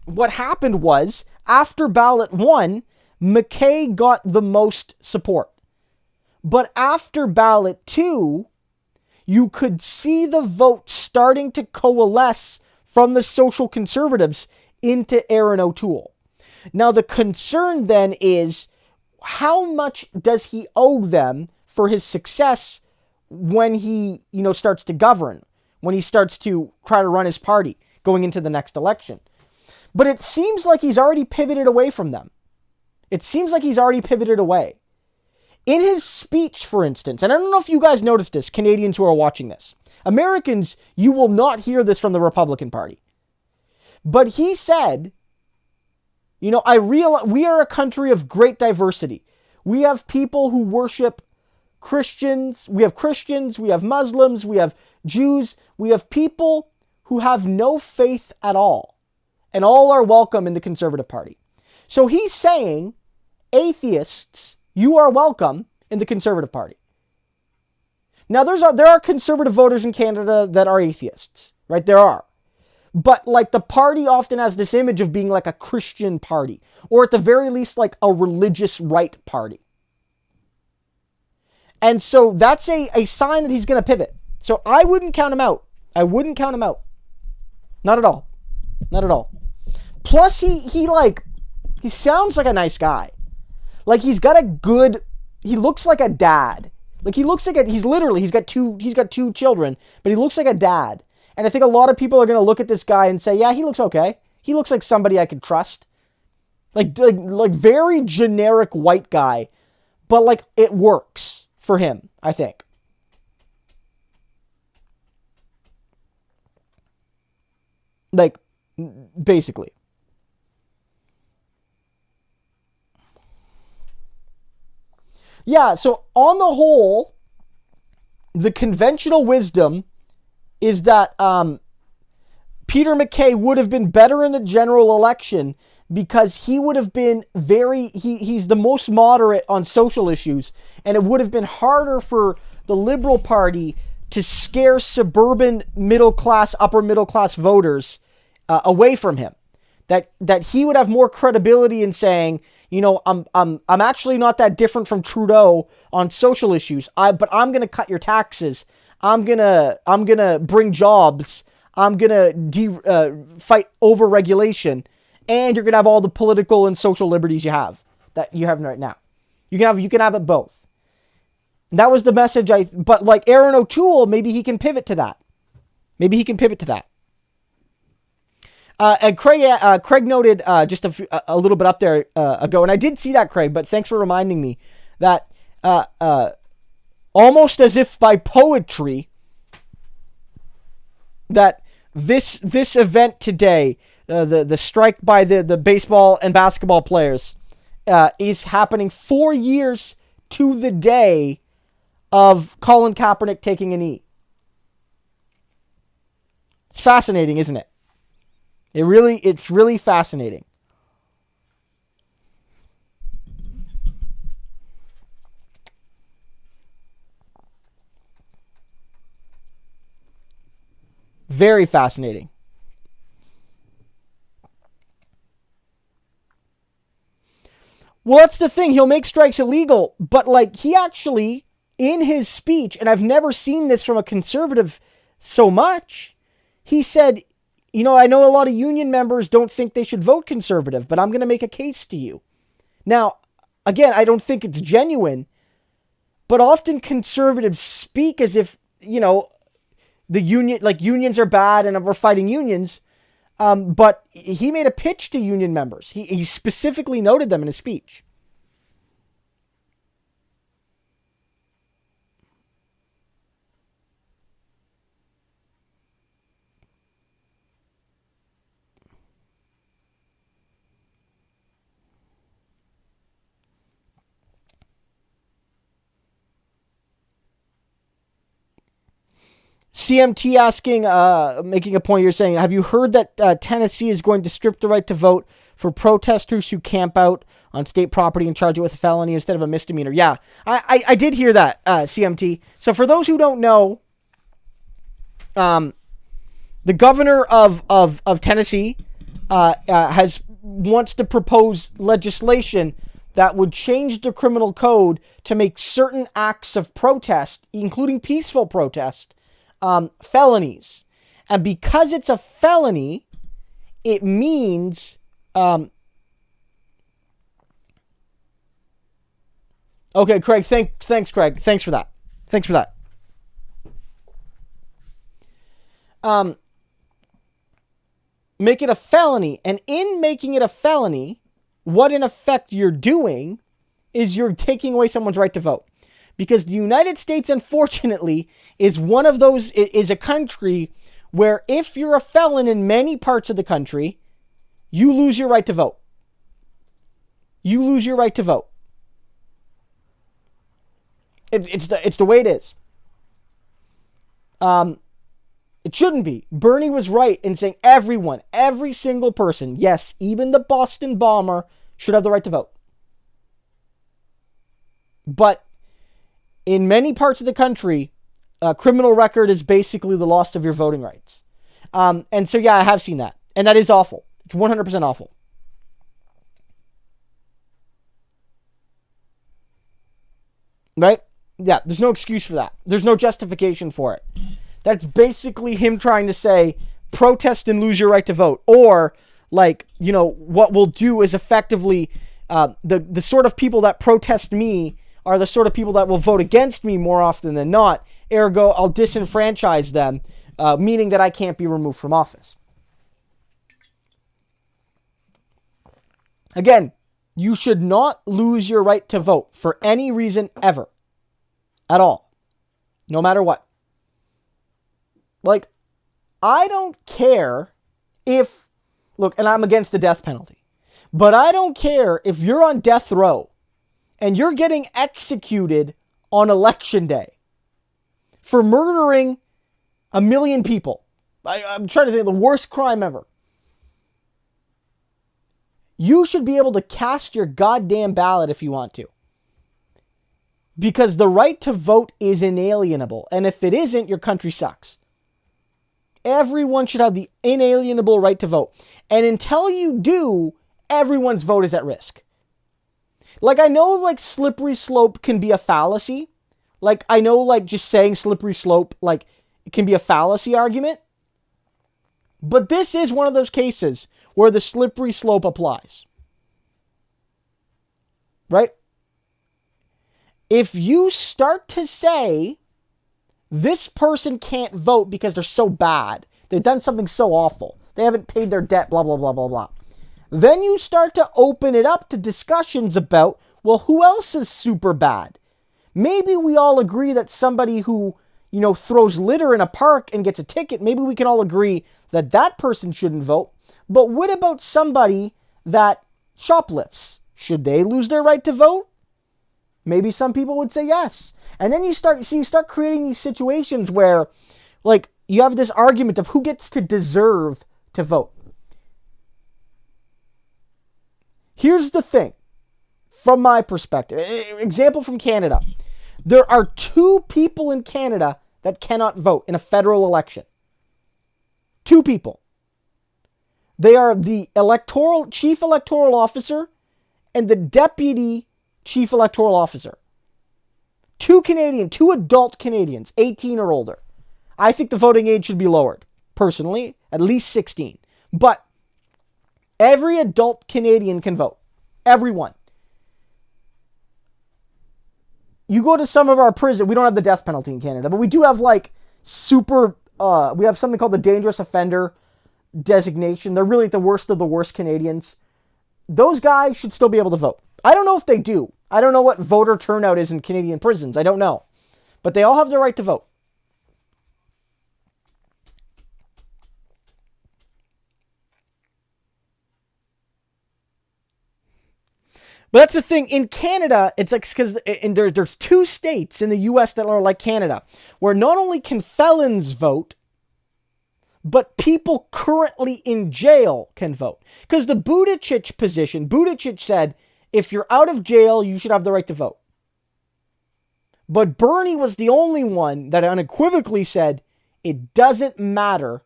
what happened was, after ballot 1, MacKay got the most support. But after ballot 2, you could see the vote starting to coalesce from the social conservatives into Aaron O'Toole. Now, the concern then is, how much does he owe them for his success when he, starts to govern, when he starts to try to run his party going into the next election? But it seems like he's already pivoted away from them. It seems like he's already pivoted away. In his speech, for instance, and I don't know if you guys noticed this, Canadians who are watching this. Americans, you will not hear this from the Republican Party. But he said, I realize we are a country of great diversity. We have people who worship Christians. We have Muslims, we have Jews. We have people who have no faith at all. And all are welcome in the Conservative Party. So he's saying, atheists, you are welcome in the Conservative Party. Now, there are conservative voters in Canada that are atheists, right? There are. But, the party often has this image of being like a Christian party, or at the very least, like a religious right party. And so that's a sign that he's going to pivot. So I wouldn't count him out. Not at all. Not at all. Plus, he sounds like a nice guy. Like, he looks like a dad. Like, he's got two children, but he looks like a dad. And I think a lot of people are going to look at this guy and say, yeah, he looks okay. He looks like somebody I could trust. Like very generic white guy, but it works for him, I think. Basically. Yeah, so on the whole, the conventional wisdom is that Peter MacKay would have been better in the general election because he would have been he's the most moderate on social issues, and it would have been harder for the Liberal Party to scare suburban middle-class, upper-middle-class voters away from him. That he would have more credibility in saying, I'm actually not that different from Trudeau on social issues. But I'm going to cut your taxes. I'm gonna bring jobs. I'm gonna fight over regulation, and you're gonna have all the political and social liberties you have right now. You can have it both. And that was the message. But like Aaron O'Toole, maybe he can pivot to that. And Craig noted just a little bit up there ago, and I did see that, Craig. But thanks for reminding me that almost as if by poetry, that this event today, the strike by the baseball and basketball players, is happening 4 years to the day of Colin Kaepernick taking a knee. It's fascinating, isn't it? It's really fascinating. Very fascinating. Well, that's the thing. He'll make strikes illegal, but like he actually, in his speech, and I've never seen this from a conservative so much, he said, you know, I know a lot of union members don't think they should vote conservative, but I'm going to make a case to you. Now, again, I don't think it's genuine, but often conservatives speak as if, you know, the union, like unions are bad and we're fighting unions. But he made a pitch to union members. He specifically noted them in his speech. CMT asking, making a point here saying, have you heard that Tennessee is going to strip the right to vote for protesters who camp out on state property and charge it with a felony instead of a misdemeanor? Yeah, I did hear that, CMT. So for those who don't know, the governor of Tennessee wants to propose legislation that would change the criminal code to make certain acts of protest, including peaceful protest, felonies. And because it's a felony, it means okay, Craig, thanks Craig. Thanks for that. Make it a felony, and in making it a felony, what in effect you're doing is you're taking away someone's right to vote. Because the United States, unfortunately, is one of those, is a country where if you're a felon in many parts of the country, you lose your right to vote. You lose your right to vote. It's the way it is. It shouldn't be. Bernie was right in saying everyone, every single person, yes, even the Boston bomber, should have the right to vote. But in many parts of the country, a criminal record is basically the loss of your voting rights. And so, yeah, I have seen that. And that is awful. It's 100% awful. Right? Yeah, there's no excuse for that. There's no justification for it. That's basically him trying to say, protest and lose your right to vote. Or, like, you know, what we'll do is effectively, the sort of people that protest me are the sort of people that will vote against me more often than not. Ergo, I'll disenfranchise them, meaning that I can't be removed from office. Again, you should not lose your right to vote for any reason ever. At all. No matter what. Like, I don't care if, look, and I'm against the death penalty, but I don't care if you're on death row and you're getting executed on election day for murdering 1 million people. I'm trying to think of the worst crime ever. You should be able to cast your goddamn ballot if you want to. Because the right to vote is inalienable. And if it isn't, your country sucks. Everyone should have the inalienable right to vote. And until you do, everyone's vote is at risk. Like, I know, like, slippery slope can be a fallacy. Like, I know, like, just saying slippery slope, like, it can be a fallacy argument. But this is one of those cases where the slippery slope applies. Right? If you start to say, this person can't vote because they're so bad, they've done something so awful, they haven't paid their debt, blah, blah, blah, blah, blah. Then you start to open it up to discussions about, well, who else is super bad? Maybe we all agree that somebody who, you know, throws litter in a park and gets a ticket, maybe we can all agree that that person shouldn't vote. But what about somebody that shoplifts? Should they lose their right to vote? Maybe some people would say yes. And then you start creating these situations where, like, you have this argument of who gets to deserve to vote. Here's the thing, from my perspective. Example from Canada. There are 2 people in Canada that cannot vote in a federal election. 2 people. They are the chief electoral officer and the deputy chief electoral officer. Two adult Canadians, 18 or older. I think the voting age should be lowered, personally, at least 16. But every adult Canadian can vote. Everyone. You go to some of our prisons, we don't have the death penalty in Canada, but we do have we have something called the dangerous offender designation. They're really the worst of the worst Canadians. Those guys should still be able to vote. I don't know if they do. I don't know what voter turnout is in Canadian prisons. I don't know. But they all have the right to vote. But that's the thing. In Canada, it's like, because there's 2 states in the U.S. that are like Canada, where not only can felons vote, but people currently in jail can vote. Because the Buttigieg said, if you're out of jail, you should have the right to vote. But Bernie was the only one that unequivocally said, it doesn't matter.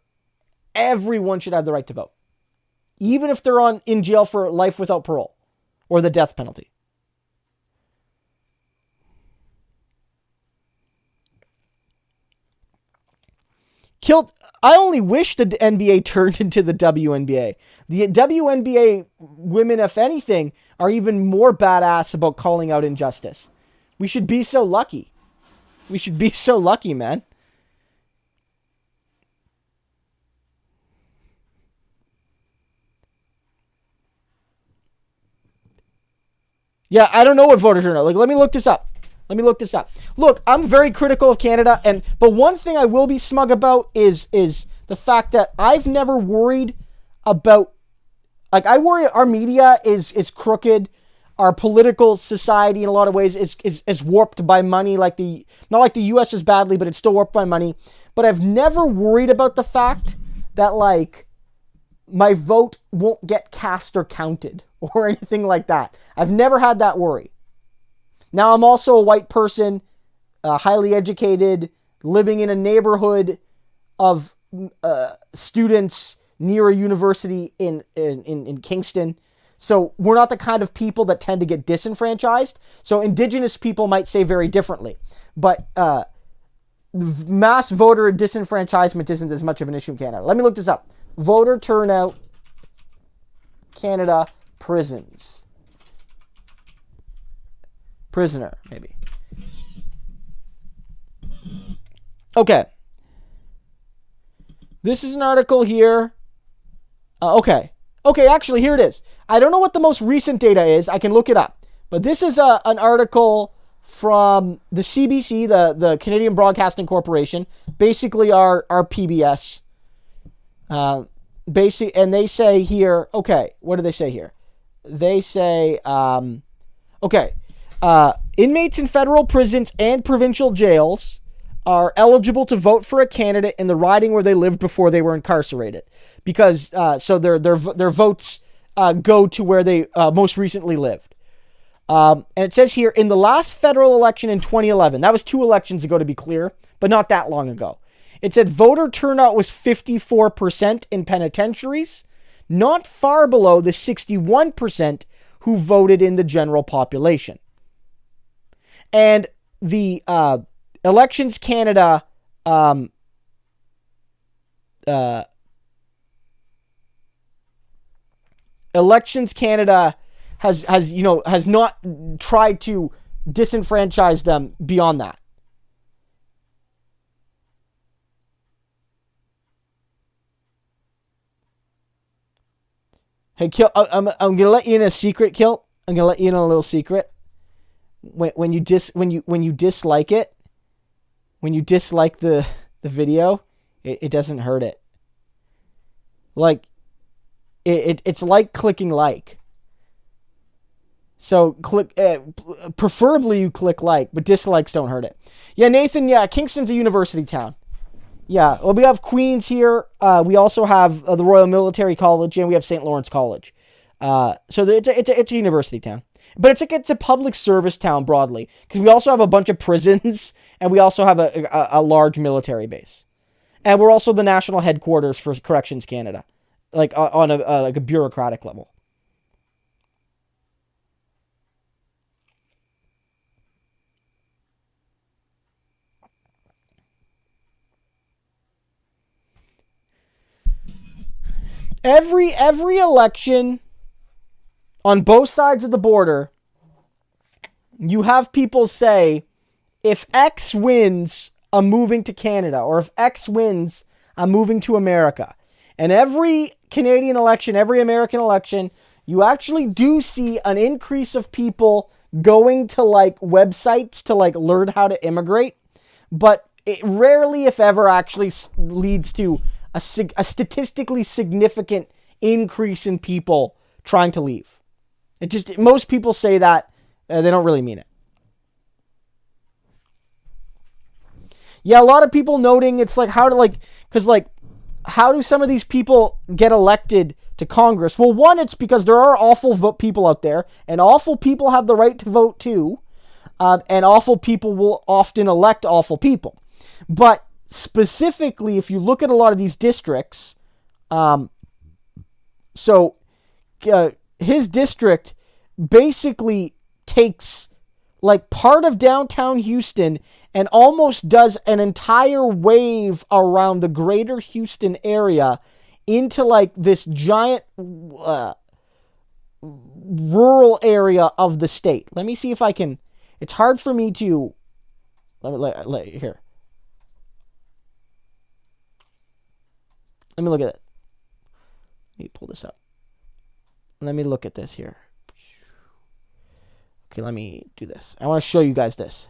Everyone should have the right to vote. Even if they're in jail for life without parole. Or the death penalty. I only wish the NBA turned into the WNBA. The WNBA women, if anything, are even more badass about calling out injustice. We should be so lucky. We should be so lucky, man. Yeah, I don't know what voter turnout. Let me look this up. Look, I'm very critical of Canada, but one thing I will be smug about is the fact that I've never worried about. I worry our media is crooked. Our political society, in a lot of ways, is warped by money. Not like the U.S. is badly, but it's still warped by money. But I've never worried about the fact that my vote won't get cast or counted or anything like that. I've never had that worry. Now, I'm also a white person, highly educated, living in a neighborhood of students near a university in Kingston. So we're not the kind of people that tend to get disenfranchised. So Indigenous people might say very differently. But mass voter disenfranchisement isn't as much of an issue in Canada. Let me look this up. Voter turnout, Canada, prisons. Prisoner, maybe. Okay. This is an article here. Okay, actually, here it is. I don't know what the most recent data is. I can look it up. But this is an article from the CBC, the Canadian Broadcasting Corporation, basically our PBS. And they say here, okay, what do they say here? They say, inmates in federal prisons and provincial jails are eligible to vote for a candidate in the riding where they lived before they were incarcerated, because so their votes go to where they most recently lived. And it says here, in the last federal election in 2011, that was 2 elections ago to be clear, but not that long ago. It said voter turnout was 54% in penitentiaries, not far below the 61% who voted in the general population. And the Elections Canada has not tried to disenfranchise them beyond that. Hey, Kill, I'm gonna let you in a secret, Kill. I'm gonna let you in a little secret. When you dislike it, when you dislike the video, it doesn't hurt it. It's like clicking like. So click, preferably you click like, but dislikes don't hurt it. Yeah, Nathan. Yeah, Kingston's a university town. Yeah, well, we have Queens here. We also have the Royal Military College, and we have St. Lawrence College. So it's a university town, but it's a public service town broadly, because we also have a bunch of prisons, and we also have a large military base, and we're also the national headquarters for Corrections Canada, on a bureaucratic level. Every election on both sides of the border, you have people say, if X wins, I'm moving to Canada, or if X wins, I'm moving to America. And every Canadian election, every American election, you actually do see an increase of people going to like websites to like learn how to immigrate, but it rarely, if ever, actually leads to a statistically significant increase in people trying to leave. Most people say that, they don't really mean it. Yeah, a lot of people noting it's like how do some of these people get elected to Congress? Well, one, it's because there are awful people out there, and awful people have the right to vote too, and awful people will often elect awful people. But specifically, if you look at a lot of these districts, his district basically takes like part of downtown Houston and almost does an entire wave around the greater Houston area into like this giant rural area of the state. Let me see if I can. It's hard for me to. Here. Let me look at it. Let me pull this up. Let me look at this here. Okay, let me do this. I want to show you guys this.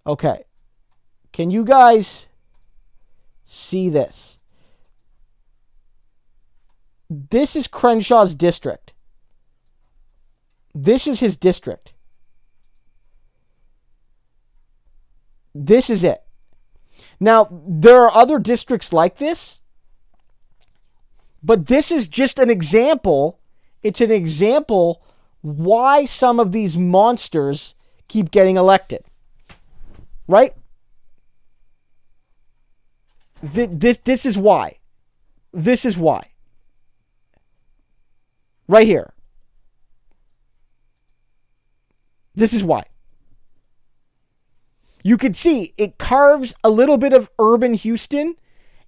Okay. Can you guys see this? This is Crenshaw's district. This is his district. This is it. Now, there are other districts like this, but this is just an example. It's an example why some of these monsters keep getting elected. Right? This is why. This is why. Right here. This is why. You could see it carves a little bit of urban Houston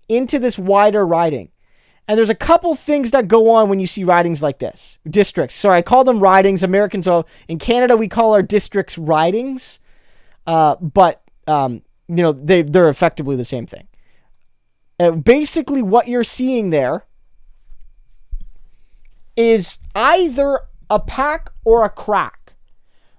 into this wider riding. And there's a couple things that go on when you see ridings like this. Districts. Sorry, I call them ridings. Americans, so in Canada, we call our districts ridings. But they're effectively the same thing. Basically, what you're seeing there is either a pack or a crack.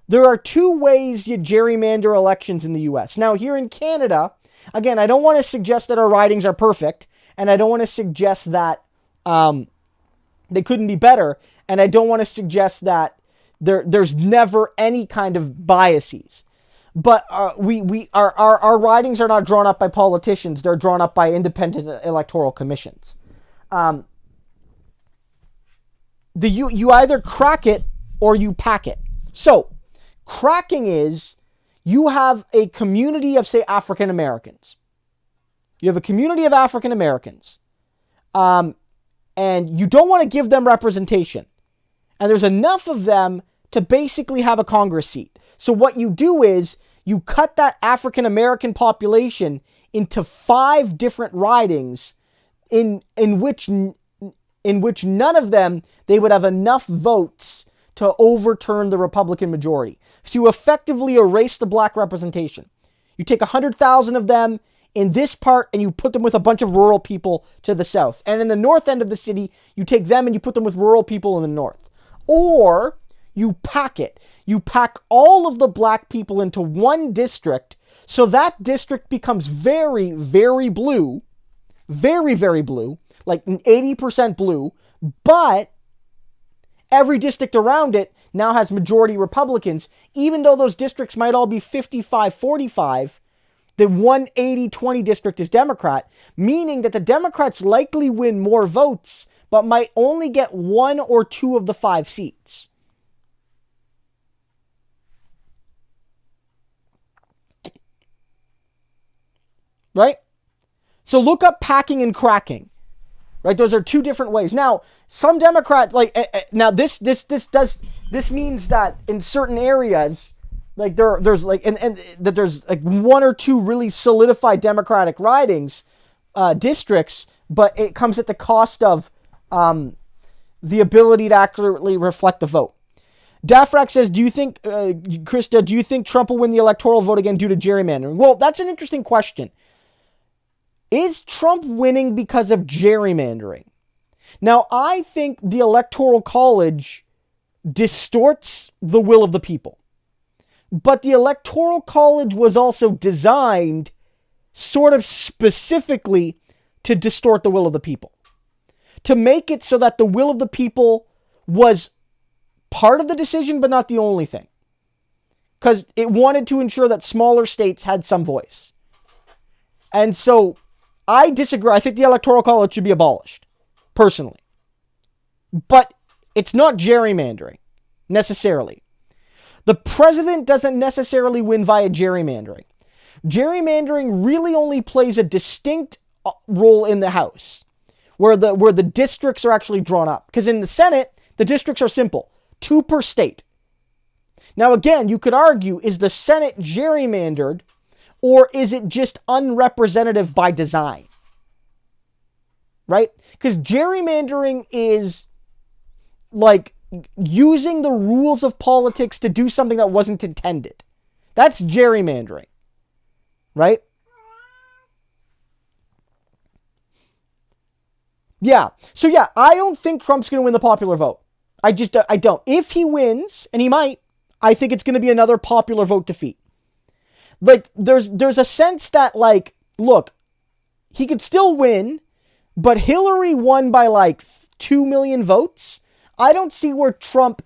There are two ways you gerrymander elections in the U.S. Now, here in Canada, again, I don't want to suggest that our ridings are perfect, and I don't want to suggest that they couldn't be better, and I don't want to suggest that there's never any kind of biases. But our ridings are not drawn up by politicians; they're drawn up by independent electoral commissions. You either crack it or you pack it. So, cracking is you have a community of, say, African Americans. You have a community of African Americans, and you don't want to give them representation. And there's enough of them to basically have a Congress seat. So what you do is you cut that African American population into 5 different ridings in which none of them they would have enough votes to overturn the Republican majority. So you effectively erase the black representation. You take 100,000 of them in this part and you put them with a bunch of rural people to the south. And in the north end of the city, you take them and you put them with rural people in the north. Or you pack it. You pack all of the black people into one district, so that district becomes very, very blue. Very, very blue. Like 80% blue. But every district around it now has majority Republicans, even though those districts might all be 55-45. The 180-20 district is Democrat, meaning that the Democrats likely win more votes, but might only get 1 or 2 of the 5 seats. Right? So look up packing and cracking. Right? Those are 2 different ways. Now, some Democrats this means that in certain areas, like there's like and there's like 1 or 2 really solidified Democratic ridings, districts, but it comes at the cost of the ability to accurately reflect the vote. Dafrak says, do you think, Krista, do you think Trump will win the electoral vote again due to gerrymandering? Well, that's an interesting question. Is Trump winning because of gerrymandering? Now, I think the Electoral College distorts the will of the people. But the Electoral College was also designed sort of specifically to distort the will of the people. To make it so that the will of the people was part of the decision, but not the only thing. Because it wanted to ensure that smaller states had some voice. And so, I disagree. I think the Electoral College should be abolished, personally. But it's not gerrymandering, necessarily. The president doesn't necessarily win via gerrymandering. Gerrymandering really only plays a distinct role in the House, where the districts are actually drawn up. Because in the Senate, the districts are simple. 2 per state. Now again, you could argue, is the Senate gerrymandered, or is it just unrepresentative by design? Right? Because gerrymandering is like using the rules of politics to do something that wasn't intended. That's gerrymandering. Right? Yeah. So yeah, I don't think Trump's going to win the popular vote. I don't. If he wins, and he might, I think it's going to be another popular vote defeat. Like, there's a sense that, like, look, he could still win, but Hillary won by, like, 2 million votes. I don't see where Trump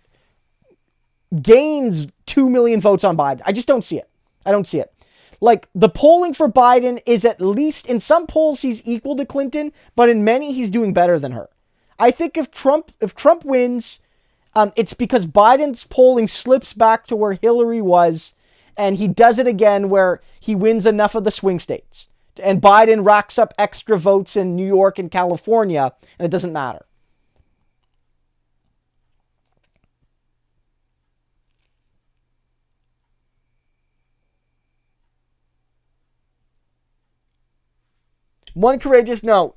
gains 2 million votes on Biden. I just don't see it. I don't see it. Like, the polling for Biden is at least, in some polls, he's equal to Clinton, but in many, he's doing better than her. I think if Trump wins, it's because Biden's polling slips back to where Hillary was, and he does it again where he wins enough of the swing states. And Biden racks up extra votes in New York and California, and it doesn't matter. One courageous, no.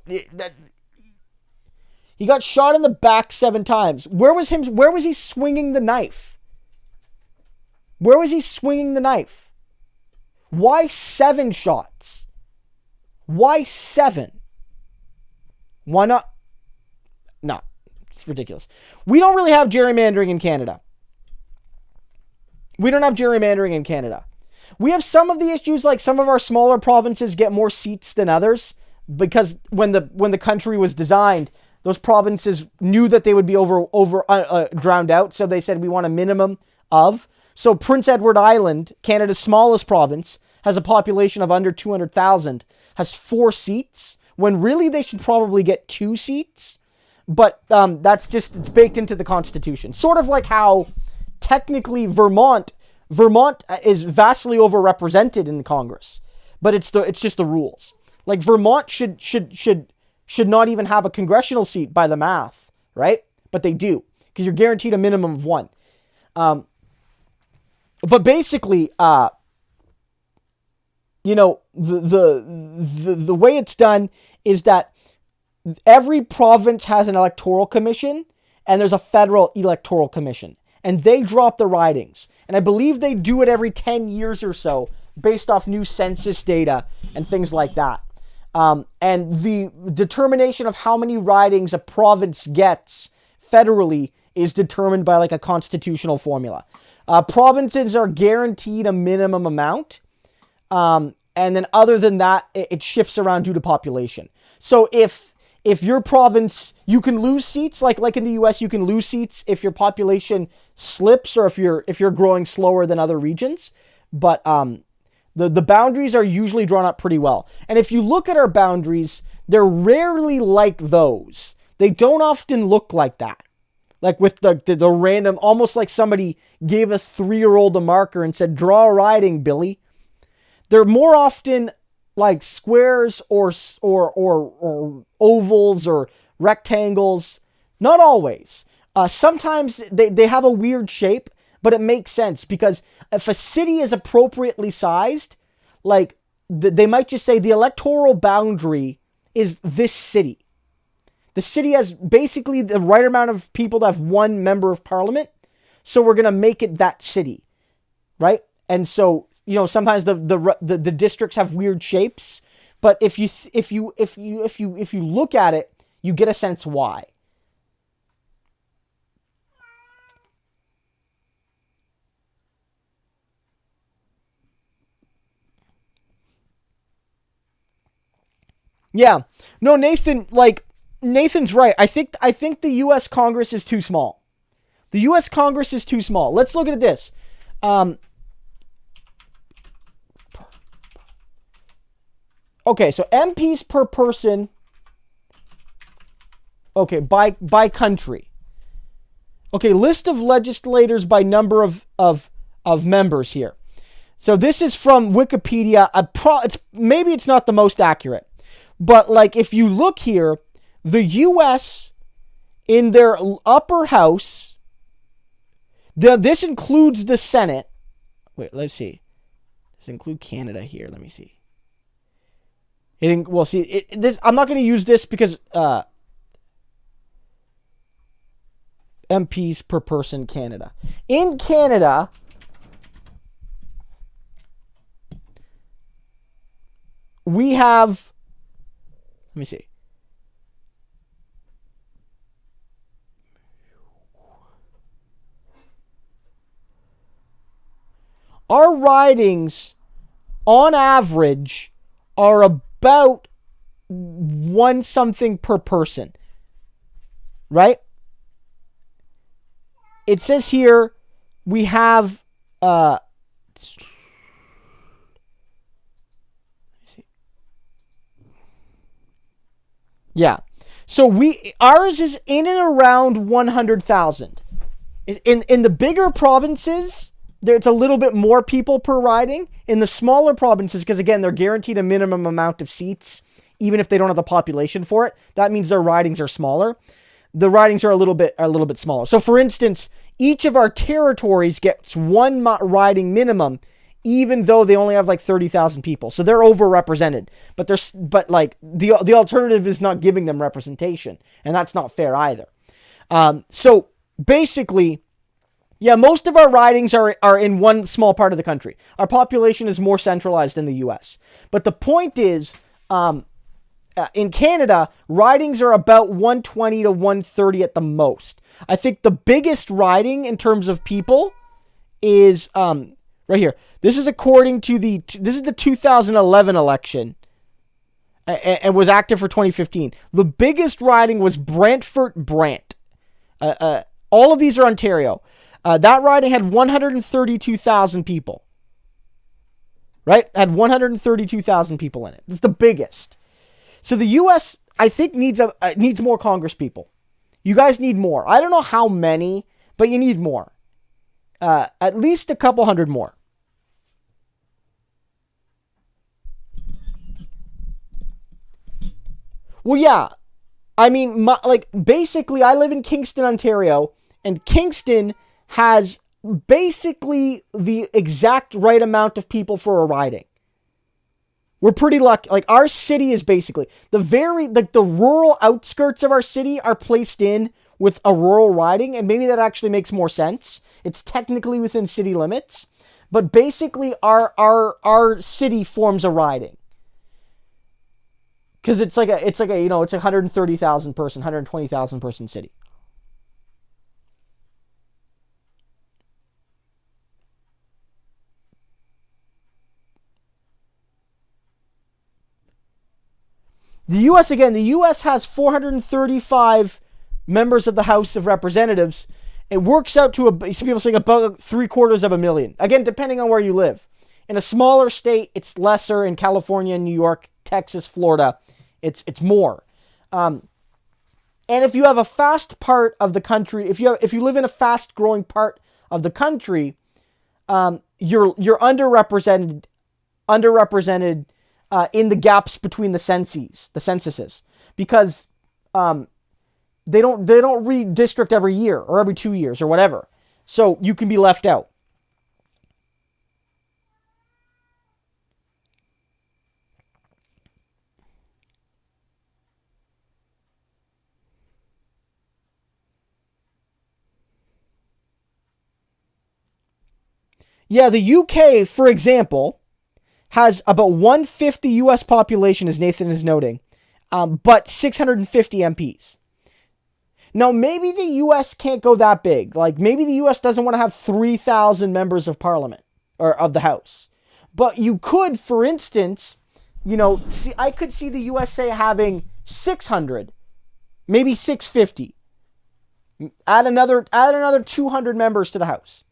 He got shot in the back 7 times. Where was he swinging the knife? Where was he swinging the knife? Why 7 shots? Why 7? Why not? No, it's ridiculous. We don't really have gerrymandering in Canada. We don't have gerrymandering in Canada. We have some of the issues, like some of our smaller provinces get more seats than others, because when the country was designed, those provinces knew that they would be drowned out, so they said we want a minimum of. So Prince Edward Island, Canada's smallest province, has a population of under 200,000, has 4 seats, when really they should probably get 2 seats. But it's baked into the Constitution. Sort of like how technically Vermont is vastly overrepresented in the Congress, but it's just the rules. Like Vermont should not even have a congressional seat by the math, right? But they do, because you're guaranteed a minimum of 1. But basically, the way it's done is that every province has an electoral commission, and there's a federal electoral commission, and they drop the ridings. And I believe they do it every 10 years or so, based off new census data and things like that. And the determination of how many ridings a province gets federally is determined by like a constitutional formula. Provinces are guaranteed a minimum amount. And then other than that, it shifts around due to population. So if your province, you can lose seats, like in the US, you can lose seats if your population slips or if you're growing slower than other regions. But the boundaries are usually drawn up pretty well. And if you look at our boundaries, they're rarely like those. They don't often look like that. Like with the random, almost like somebody gave a 3-year-old a marker and said, draw a riding, Billy. They're more often like squares or ovals or rectangles. Not always. Sometimes they have a weird shape, but it makes sense because if a city is appropriately sized, like they might just say the electoral boundary is this city. The city has basically the right amount of people to have one member of parliament. So we're going to make it that city, right? And so, sometimes the districts have weird shapes, but if you look at it, you get a sense why. Yeah. No, Nathan's right. I think the US Congress is too small. The US Congress is too small. Let's look at this. Okay, so MPs per person. Okay, by country. Okay, list of legislators by number of members here. So this is from Wikipedia. Maybe it's not the most accurate. But like if you look here, the US in their upper house, this includes the Senate. Wait, let's see. Does it include Canada here? Let me see. I'm not going to use this because MPs per person Canada. In Canada, we have, let me see. Our ridings, on average, are about one something per person. Right? It says here we have yeah. So ours is in and around 100,000. In the bigger provinces, it's a little bit more people per riding. In the smaller provinces, because again, they're guaranteed a minimum amount of seats, even if they don't have the population for it. That means their ridings are smaller. The ridings are a little bit smaller. So for instance, each of our territories gets one riding minimum, even though they only have like 30,000 people. So they're overrepresented. But the alternative is not giving them representation, and that's not fair either. So basically, yeah, most of our ridings are in one small part of the country. Our population is more centralized in the US. But the point is, in Canada, ridings are about 120 to 130 at the most. I think the biggest riding in terms of people is right here. This is according to the 2011 election and was active for 2015. The biggest riding was Brantford-Brant. All of these are Ontario. That riding had 132,000 people. Right? Had 132,000 people in it. It's the biggest. So the U.S., I think, needs more Congress people. You guys need more. I don't know how many, but you need more. At least a couple hundred more. Well, yeah. I mean, basically, I live in Kingston, Ontario, and Kingston has basically the exact right amount of people for a riding. We're pretty lucky. Like, our city is basically the rural outskirts of our city are placed in with a rural riding, and maybe that actually makes more sense. It's technically within city limits, but basically our city forms a riding. Because it's a 130,000 person, 120,000 person city. The U.S. has 435 members of the House of Representatives. It works out to some people saying about 750,000. Again, depending on where you live. In a smaller state, it's lesser. In California, New York, Texas, Florida, it's more. And if you have a fast part of the country, if you live in a fast growing part of the country, you're underrepresented in the gaps between the censuses, because they don't redistrict every year or every 2 years or whatever. So you can be left out. Yeah, the UK, for example, has about 1/5 the U.S. population, as Nathan is noting, but 650 MPs. Now, maybe the U.S. can't go that big. Like, maybe the U.S. doesn't want to have 3,000 members of parliament, or of the House. But you could, for instance, I could see the USA having 600, maybe 650. Add another 200 members to the House.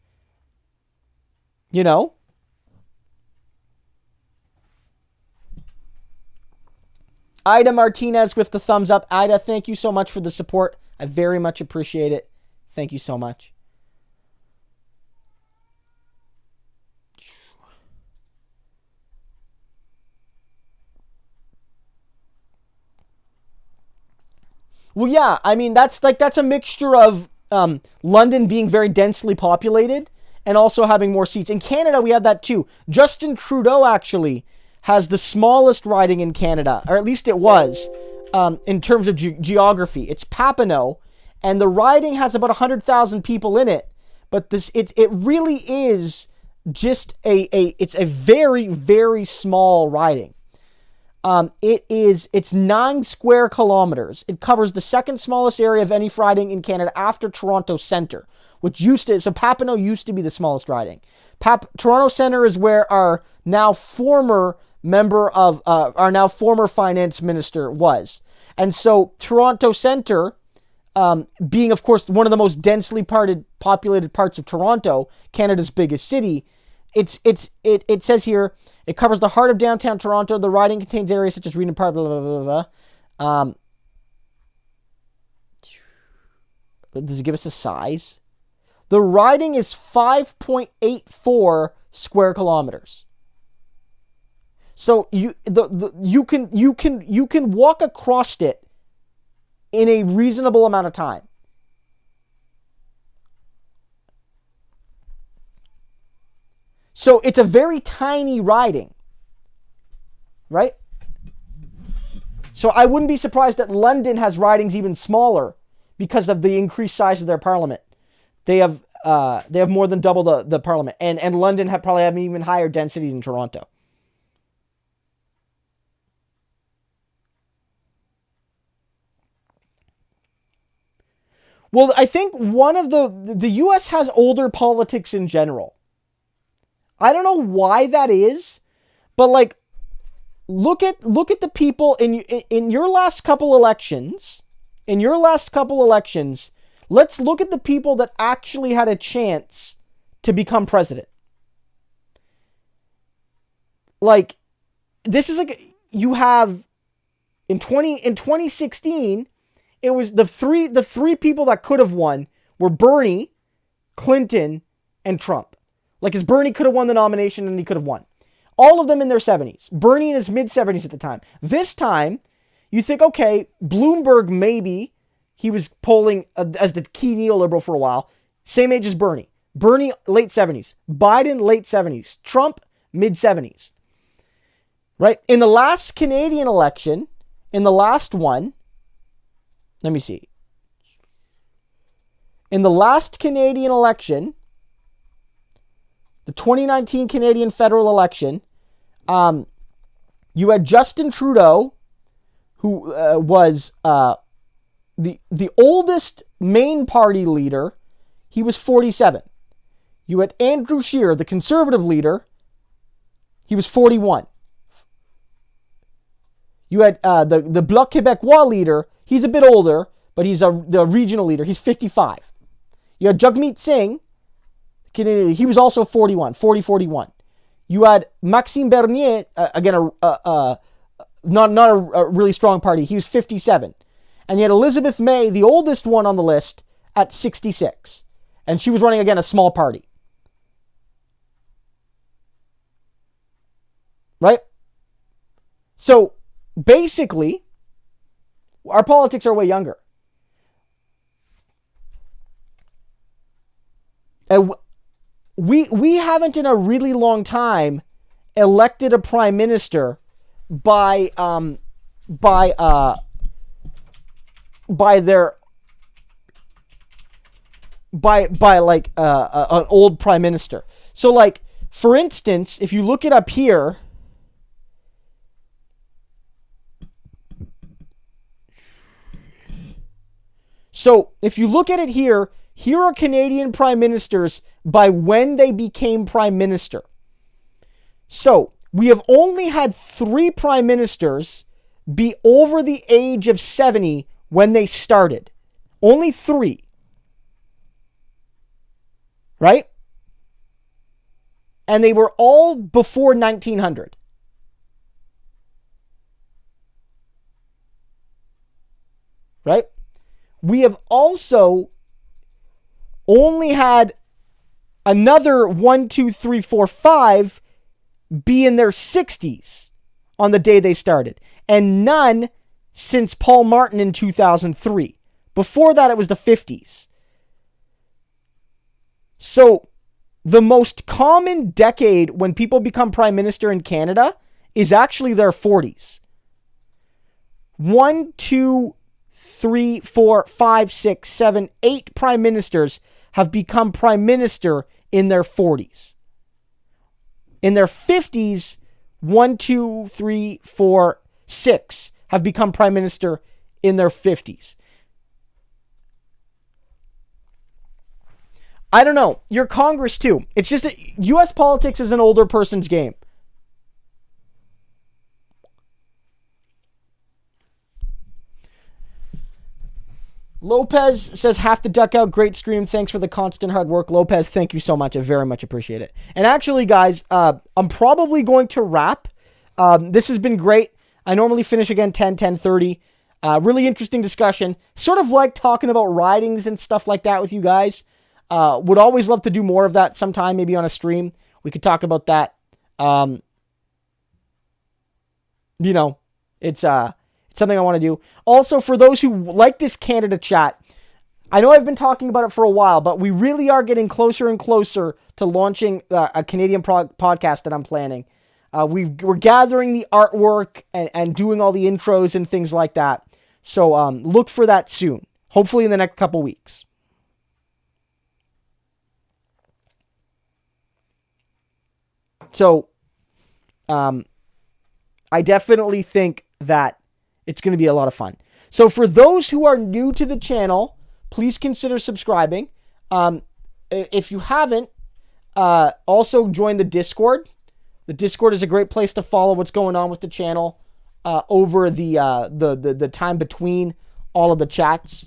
Ida Martinez with the thumbs up. Ida, thank you so much for the support. I very much appreciate it. Thank you so much. Well, yeah, I mean, that's a mixture of London being very densely populated and also having more seats. In Canada, we have that too. Justin Trudeau actually has the smallest riding in Canada, or at least it was, in terms of geography. It's Papineau, and the riding has about 100,000 people in it. But it really is just it's a very, very small riding. It's 9 square kilometers. It covers the second smallest area of any riding in Canada after Toronto Centre, so Papineau used to be the smallest riding. Toronto Centre is where our now former finance minister was. And so Toronto Centre, being of course one of the most densely populated parts of Toronto, Canada's biggest city, it says here, it covers the heart of downtown Toronto. The riding contains areas such as Regent Park, blah, blah, blah, blah, blah. Does it give us a size? The riding is 5.84 square kilometers. So you can walk across it in a reasonable amount of time. So it's a very tiny riding, right? So I wouldn't be surprised that London has ridings even smaller because of the increased size of their parliament. They have more than double the parliament, and London probably have even higher density than Toronto. Well, I think one of the U.S. has older politics in general. I don't know why that is, but like, look at the people in your last couple elections. In your last couple elections, let's look at the people that actually had a chance to become president. Like, this is like, you have in 2016, it was the three people that could have won were Bernie, Clinton, and Trump. Like, as Bernie could have won the nomination and he could have won. All of them in their 70s. Bernie in his mid-70s at the time. This time, you think, okay, Bloomberg maybe, he was polling as the key neoliberal for a while. Same age as Bernie. Bernie, late 70s. Biden, late 70s. Trump, mid-70s. Right? In the last Canadian election, in the last one, let me see. In the last Canadian election, the 2019 Canadian federal election, you had Justin Trudeau, who was the oldest main party leader. He was 47. You had Andrew Scheer, the conservative leader. He was 41. You had the Bloc Québécois leader. He's a bit older, but he's the regional leader. He's 55. You had Jagmeet Singh. He was also 41. You had Maxime Bernier, again, not a really strong party. He was 57. And you had Elizabeth May, the oldest one on the list, at 66. And she was running, again, a small party. Right? So, basically, our politics are way younger. And we haven't in a really long time elected a prime minister by an old prime minister. So like For instance, if you look it up here, so if you look at it here, here are Canadian prime ministers by when they became prime minister. So we have only had 3 prime ministers be over the age of 70 when they started. Only 3. Right? And they were all before 1900. Right? We have also only had another 1, 2, 3, 4, 5 be in their 60s on the day they started. And none since Paul Martin in 2003. Before that, it was the 50s. So, the most common decade when people become prime minister in Canada is actually their 40s. 1, 2, 3, 4, 5, 6, 7, 8 prime ministers have become prime minister in their 40s. In their 50s, 1, 2, 3, 4, 6 have become prime minister in their 50s. I don't know. Your Congress, too. It's just U.S. politics is an older person's game. Lopez says, have to duck out. Great stream. Thanks for the constant hard work. Lopez, thank you so much. I very much appreciate it. And actually, guys, I'm probably going to wrap. This has been great. I normally finish again 10:30. Really interesting discussion. Sort of like talking about ridings and stuff like that with you guys. Would always love to do more of that sometime, maybe on a stream. We could talk about that. It's something I want to do. Also, for those who like this Canada chat, I know I've been talking about it for a while, but we really are getting closer and closer to launching a Canadian podcast that I'm planning. We're gathering the artwork and doing all the intros and things like that. So look for that soon. Hopefully in the next couple weeks. So, I definitely think that it's going to be a lot of fun. So for those who are new to the channel, please consider subscribing. If you haven't, also join the Discord. The Discord is a great place to follow what's going on with the channel over the time between all of the chats.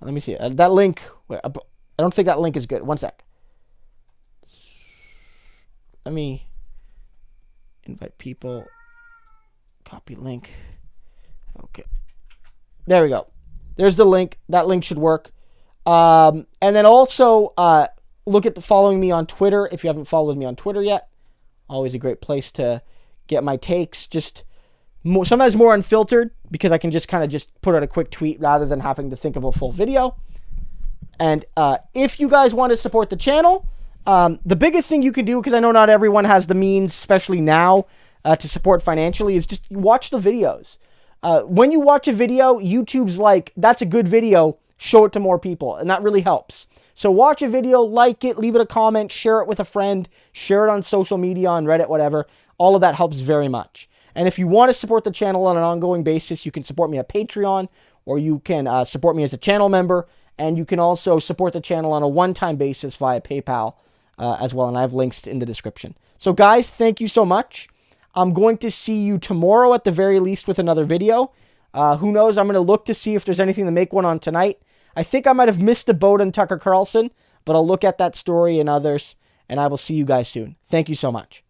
Let me see. That link, I don't think that link is good. One sec. Let me invite people. Copy link. Okay. There we go. There's the link. That link should work. And then also look at following me on Twitter if you haven't followed me on Twitter yet. Always a great place to get my takes. Just sometimes more unfiltered because I can just kind of just put out a quick tweet rather than having to think of a full video. And if you guys want to support the channel, the biggest thing you can do, because I know not everyone has the means, especially now, to support financially, is just watch the videos. When you watch a video, YouTube's like, that's a good video, show it to more people, and that really helps. So watch a video, like it, leave it a comment, share it with a friend, share it on social media, on Reddit, whatever. All of that helps very much. And if you want to support the channel on an ongoing basis, you can support me at Patreon, or you can support me as a channel member, and you can also support the channel on a one-time basis via PayPal as well, and I have links in the description. So guys, thank you so much. I'm going to see you tomorrow at the very least with another video. Who knows, I'm going to look to see if there's anything to make one on tonight. I think I might have missed the boat on Tucker Carlson, but I'll look at that story and others, and I will see you guys soon. Thank you so much.